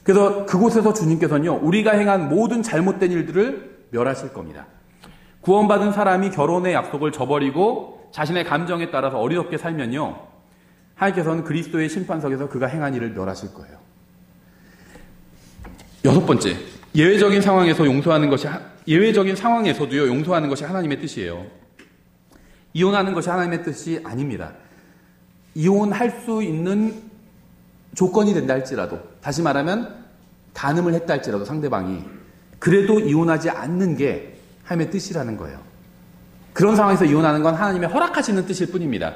그래서 그곳에서 주님께서는요, 우리가 행한 모든 잘못된 일들을 멸하실 겁니다. 구원받은 사람이 결혼의 약속을 저버리고 자신의 감정에 따라서 어리석게 살면요, 하나님께서는 그리스도의 심판석에서 그가 행한 일을 멸하실 거예요. 여섯 번째, 예외적인 상황에서도요, 용서하는 것이 하나님의 뜻이에요. 이혼하는 것이 하나님의 뜻이 아닙니다. 이혼할 수 있는 조건이 된다 할지라도, 다시 말하면 간음을 했다 할지라도 상대방이, 그래도 이혼하지 않는 게 하나님의 뜻이라는 거예요. 그런 상황에서 이혼하는 건 하나님의 허락하시는 뜻일 뿐입니다.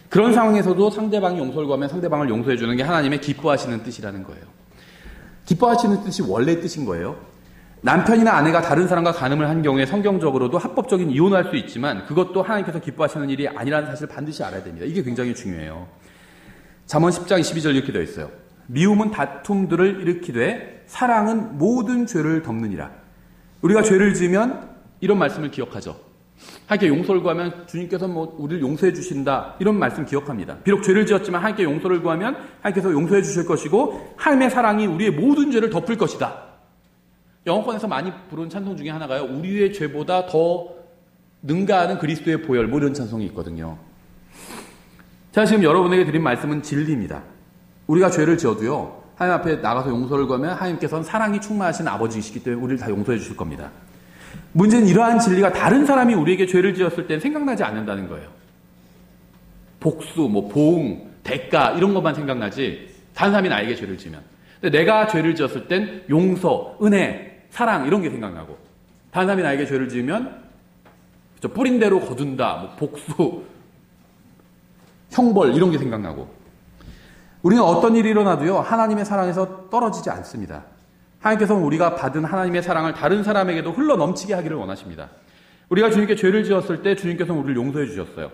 그런 상황에서도 상대방이 용서를 구하면 상대방을 용서해 주는 게 하나님의 기뻐하시는 뜻이라는 거예요. 기뻐하시는 뜻이 원래 뜻인 거예요. 남편이나 아내가 다른 사람과 간음을 한 경우에 성경적으로도 합법적인 이혼을 할 수 있지만 그것도 하나님께서 기뻐하시는 일이 아니라는 사실을 반드시 알아야 됩니다. 이게 굉장히 중요해요. 잠언 10장 22절 이렇게 되어 있어요. 미움은 다툼들을 일으키되 사랑은 모든 죄를 덮느니라. 우리가 죄를 지으면 이런 말씀을 기억하죠. 하나님께 용서를 구하면 주님께서 우리를 용서해 주신다. 이런 말씀 기억합니다. 비록 죄를 지었지만 하나님께 용서를 구하면 하나님께서 용서해 주실 것이고 하나님의 사랑이 우리의 모든 죄를 덮을 것이다. 영어권에서 많이 부르는 찬송 중에 하나가요. 우리의 죄보다 더 능가하는 그리스도의 보혈, 이런 찬송이 있거든요. 제가 지금 여러분에게 드린 말씀은 진리입니다. 우리가 죄를 지어도요, 하나님 앞에 나가서 용서를 구하면 하나님께서는 사랑이 충만하신 아버지이시기 때문에 우리를 다 용서해 주실 겁니다. 문제는 이러한 진리가 다른 사람이 우리에게 죄를 지었을 땐 생각나지 않는다는 거예요. 복수, 보응, 대가 이런 것만 생각나지 다른 사람이 나에게 죄를 지면. 근데 내가 죄를 지었을 땐 용서, 은혜, 사랑 이런 게 생각나고, 다른 사람이 나에게 죄를 지으면 뿌린 대로 거둔다, 복수, 형벌 이런 게 생각나고. 우리는 어떤 일이 일어나도요, 하나님의 사랑에서 떨어지지 않습니다. 하나님께서는 우리가 받은 하나님의 사랑을 다른 사람에게도 흘러 넘치게 하기를 원하십니다. 우리가 주님께 죄를 지었을 때 주님께서는 우리를 용서해 주셨어요.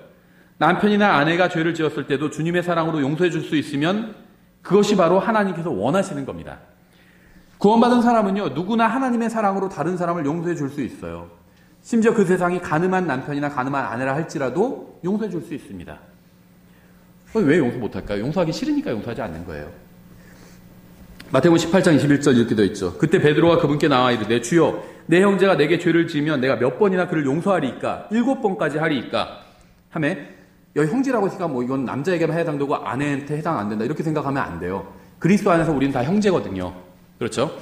남편이나 아내가 죄를 지었을 때도 주님의 사랑으로 용서해 줄 수 있으면 그것이 바로 하나님께서 원하시는 겁니다. 구원받은 사람은요, 누구나 하나님의 사랑으로 다른 사람을 용서해 줄 수 있어요. 심지어 그 세상이 간음한 남편이나 간음한 아내라 할지라도 용서해 줄 수 있습니다. 왜 용서 못할까요? 용서하기 싫으니까 용서하지 않는 거예요. 마태복음 18장 21절 이렇게 되어 있죠. 그때 베드로가 그분께 나와 이르되 주여 내 형제가 내게 죄를 지으면 내가 몇 번이나 그를 용서하리이까? 7번까지 하리이까? 하매 여기 형제라고 했으니까 이건 남자에게만 해당되고 아내한테 해당 안 된다 이렇게 생각하면 안 돼요. 그리스도 안에서 우리는 다 형제거든요. 그렇죠?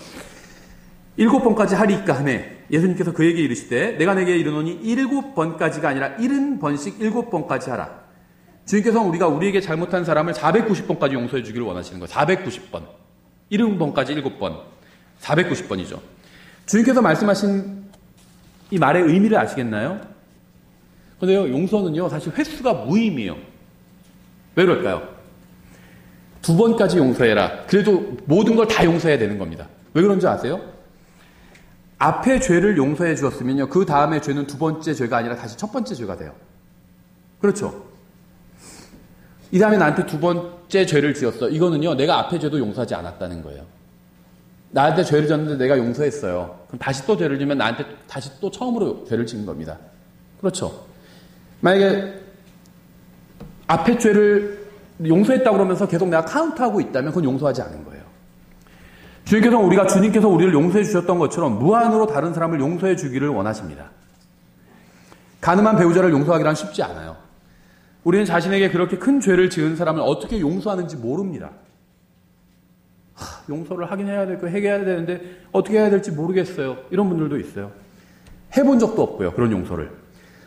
7번까지 하리이까? 하매 예수님께서 그에게 이르시되 내가 내게 이르노니 7번까지가 아니라 70번씩 7번까지 하라. 주님께서는 우리에게 잘못한 사람을 490번까지 용서해 주기를 원하시는 거예요. 490번. 70번까지 7번. 490번이죠. 주님께서 말씀하신 이 말의 의미를 아시겠나요? 그런데요, 용서는요, 사실 횟수가 무의미해요. 왜 그럴까요? 2번까지 용서해라. 그래도 모든 걸 다 용서해야 되는 겁니다. 왜 그런지 아세요? 앞에 죄를 용서해 주었으면요, 그 다음에 죄는 2번째 죄가 아니라 다시 첫 번째 죄가 돼요. 그렇죠? 이 다음에 나한테 2번째 죄를 지었어. 이거는요, 내가 앞에 죄도 용서하지 않았다는 거예요. 나한테 죄를 졌는데 내가 용서했어요. 그럼 다시 또 죄를 지면 나한테 다시 또 처음으로 죄를 지은 겁니다. 그렇죠? 만약에 앞에 죄를 용서했다고 그러면서 계속 내가 카운트하고 있다면 그건 용서하지 않은 거예요. 주님께서 우리를 용서해 주셨던 것처럼 무한으로 다른 사람을 용서해 주기를 원하십니다. 간음한 배우자를 용서하기란 쉽지 않아요. 우리는 자신에게 그렇게 큰 죄를 지은 사람을 어떻게 용서하는지 모릅니다. 용서를 하긴 해야 되는데 어떻게 해야 될지 모르겠어요. 이런 분들도 있어요. 해본 적도 없고요. 그런 용서를.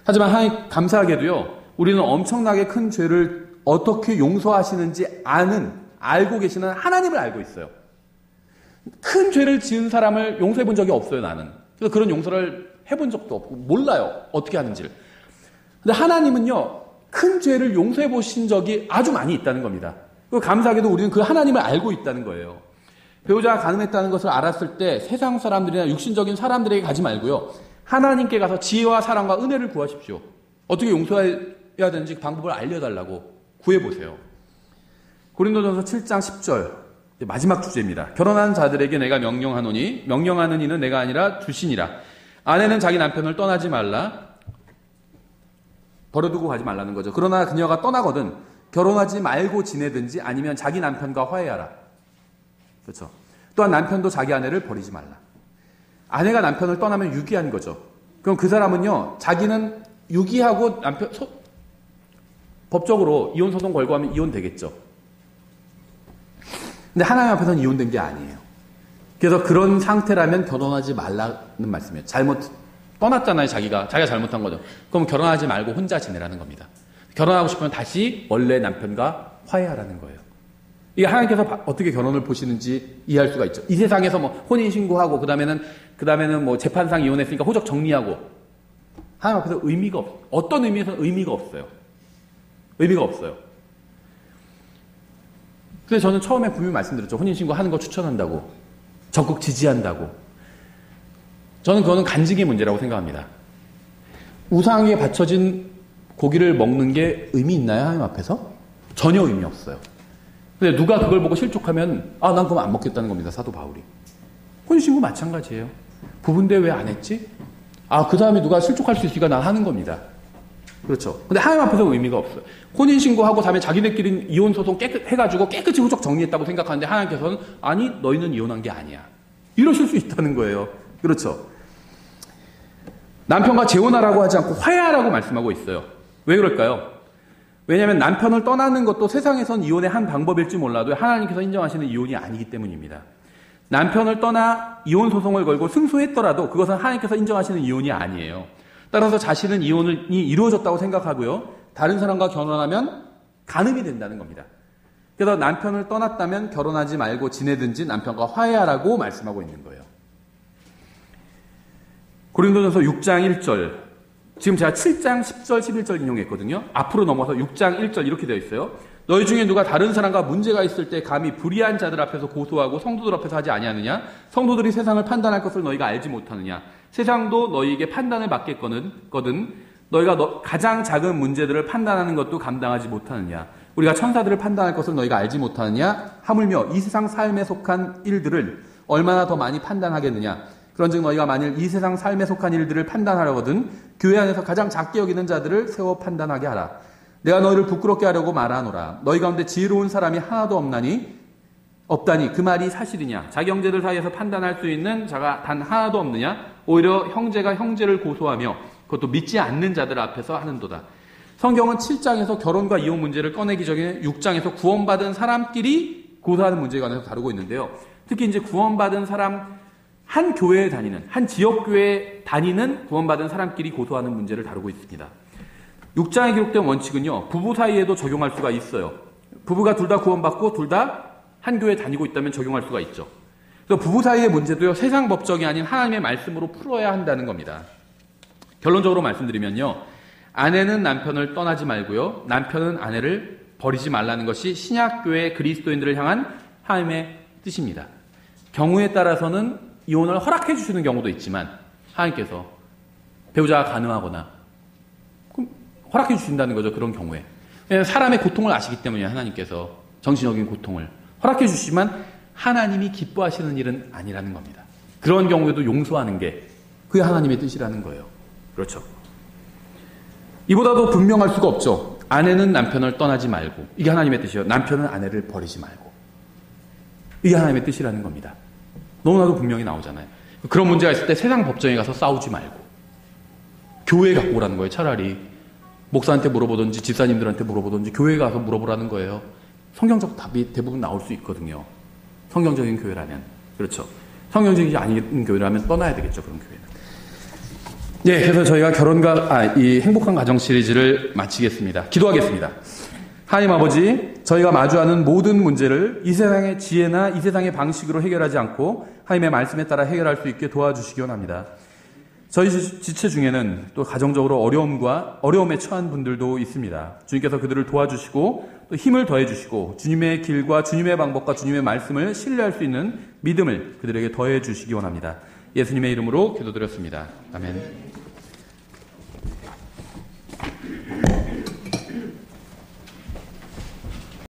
하지만 하나님 감사하게도요. 우리는 엄청나게 큰 죄를 어떻게 용서하시는지 알고 계시는 하나님을 알고 있어요. 큰 죄를 지은 사람을 용서해 본 적이 없어요, 나는. 그래서 그런 용서를 해본 적도 없고 몰라요. 어떻게 하는지를. 근데 하나님은요. 큰 죄를 용서해 보신 적이 아주 많이 있다는 겁니다. 그리고 감사하게도 우리는 그 하나님을 알고 있다는 거예요. 배우자가 간음했다는 것을 알았을 때 세상 사람들이나 육신적인 사람들에게 가지 말고요. 하나님께 가서 지혜와 사랑과 은혜를 구하십시오. 어떻게 용서해야 되는지 방법을 알려달라고 구해보세요. 고린도전서 7장 10절 마지막 주제입니다. 결혼한 자들에게 내가 명령하노니 명령하는 이는 내가 아니라 주시니라. 아내는 자기 남편을 떠나지 말라. 버려두고 가지 말라는 거죠. 그러나 그녀가 떠나거든 결혼하지 말고 지내든지 아니면 자기 남편과 화해하라. 그렇죠. 또한 남편도 자기 아내를 버리지 말라. 아내가 남편을 떠나면 유기한 거죠. 그럼 그 사람은요, 자기는 유기하고 법적으로 이혼 소송 걸고 하면 이혼되겠죠. 근데 하나님 앞에서는 이혼된 게 아니에요. 그래서 그런 상태라면 결혼하지 말라는 말씀이에요. 떠났잖아요, 자기가 잘못한 거죠. 그럼 결혼하지 말고 혼자 지내라는 겁니다. 결혼하고 싶으면 다시 원래 남편과 화해하라는 거예요. 이게 하나님께서 어떻게 결혼을 보시는지 이해할 수가 있죠. 이 세상에서 뭐 혼인신고하고, 그 다음에는 뭐 재판상 이혼했으니까 호적 정리하고, 하나님 앞에서 어떤 의미에서는 의미가 없어요. 의미가 없어요. 그래서 저는 처음에 분명히 말씀드렸죠. 혼인신고 하는 거 추천한다고. 적극 지지한다고. 저는 그거는 간직의 문제라고 생각합니다. 우상에 바쳐진 고기를 먹는 게 의미 있나요? 하나님 앞에서? 전혀 의미 없어요. 근데 누가 그걸 보고 실족하면 난 그럼 안 먹겠다는 겁니다. 사도 바울이. 혼인신고 마찬가지예요. 부부인데 왜 안 했지? 그 다음에 누가 실족할 수 있으니까 난 하는 겁니다. 그렇죠. 근데 하나님 앞에서 의미가 없어요. 혼인신고하고 다음에 자기네끼리 이혼소송 해가지고 깨끗이 후적 정리했다고 생각하는데 하나님께서는 아니 너희는 이혼한 게 아니야. 이러실 수 있다는 거예요. 그렇죠. 남편과 재혼하라고 하지 않고 화해하라고 말씀하고 있어요. 왜 그럴까요? 왜냐하면 남편을 떠나는 것도 세상에선 이혼의 한 방법일지 몰라도 하나님께서 인정하시는 이혼이 아니기 때문입니다. 남편을 떠나 이혼 소송을 걸고 승소했더라도 그것은 하나님께서 인정하시는 이혼이 아니에요. 따라서 자신은 이혼이 이루어졌다고 생각하고요. 다른 사람과 결혼하면 간음이 된다는 겁니다. 그래서 남편을 떠났다면 결혼하지 말고 지내든지 남편과 화해하라고 말씀하고 있는 거예요. 고린도전서 6장 1절. 지금 제가 7장 10절 11절 인용했거든요. 앞으로 넘어서 6장 1절 이렇게 되어 있어요. 너희 중에 누가 다른 사람과 문제가 있을 때 감히 불의한 자들 앞에서 고소하고 성도들 앞에서 하지 아니하느냐? 성도들이 세상을 판단할 것을 너희가 알지 못하느냐? 세상도 너희에게 판단을 맡겠거든 너희가 가장 작은 문제들을 판단하는 것도 감당하지 못하느냐? 우리가 천사들을 판단할 것을 너희가 알지 못하느냐? 하물며 이 세상 삶에 속한 일들을 얼마나 더 많이 판단하겠느냐? 그런즉 너희가 만일 이 세상 삶에 속한 일들을 판단하려거든 교회 안에서 가장 작게 여기는 자들을 세워 판단하게 하라. 내가 너희를 부끄럽게 하려고 말하노라. 너희 가운데 지혜로운 사람이 하나도 없다니 그 말이 사실이냐? 자기 형제들 사이에서 판단할 수 있는 자가 단 하나도 없느냐? 오히려 형제가 형제를 고소하며 그것도 믿지 않는 자들 앞에서 하는도다. 성경은 7장에서 결혼과 이혼 문제를 꺼내기 전에 6장에서 구원받은 사람끼리 고소하는 문제에 관해서 다루고 있는데요. 특히 이제 구원받은 사람 한 교회에 다니는, 한 지역교회에 다니는 구원받은 사람끼리 고소하는 문제를 다루고 있습니다. 6장에 기록된 원칙은요, 부부 사이에도 적용할 수가 있어요. 부부가 둘 다 구원받고 둘 다 한 교회에 다니고 있다면 적용할 수가 있죠. 그래서 부부 사이의 문제도요, 세상 법정이 아닌 하나님의 말씀으로 풀어야 한다는 겁니다. 결론적으로 말씀드리면요, 아내는 남편을 떠나지 말고요, 남편은 아내를 버리지 말라는 것이 신약교회 그리스도인들을 향한 하나님의 뜻입니다. 경우에 따라서는 이혼을 허락해 주시는 경우도 있지만 하나님께서 배우자가 가능하거나 허락해 주신다는 거죠. 그런 경우에. 왜냐하면 사람의 고통을 아시기 때문에 하나님께서 정신적인 고통을 허락해 주시지만 하나님이 기뻐하시는 일은 아니라는 겁니다. 그런 경우에도 용서하는 게 그게 하나님의 뜻이라는 거예요. 그렇죠. 이보다도 분명할 수가 없죠. 아내는 남편을 떠나지 말고, 이게 하나님의 뜻이에요. 남편은 아내를 버리지 말고, 이게 하나님의 뜻이라는 겁니다. 너무나도 분명히 나오잖아요. 그런 문제가 있을 때 세상 법정에 가서 싸우지 말고 교회에 갖고 오라는 거예요. 차라리 목사한테 물어보든지 집사님들한테 물어보든지 교회에 가서 물어보라는 거예요. 성경적 답이 대부분 나올 수 있거든요. 성경적인 교회라면. 그렇죠. 성경적이지 아닌 교회라면 떠나야 되겠죠. 그런 교회는. 네, 그래서 저희가 이 행복한 가정 시리즈를 마치겠습니다. 기도하겠습니다. 하나님 아버지, 저희가 마주하는 모든 문제를 이 세상의 지혜나 이 세상의 방식으로 해결하지 않고 하나님의 말씀에 따라 해결할 수 있게 도와주시기 원합니다. 저희 지체 중에는 또 가정적으로 어려움에 처한 분들도 있습니다. 주님께서 그들을 도와주시고 또 힘을 더해주시고 주님의 길과 주님의 방법과 주님의 말씀을 신뢰할 수 있는 믿음을 그들에게 더해주시기 원합니다. 예수님의 이름으로 기도드렸습니다. 아멘.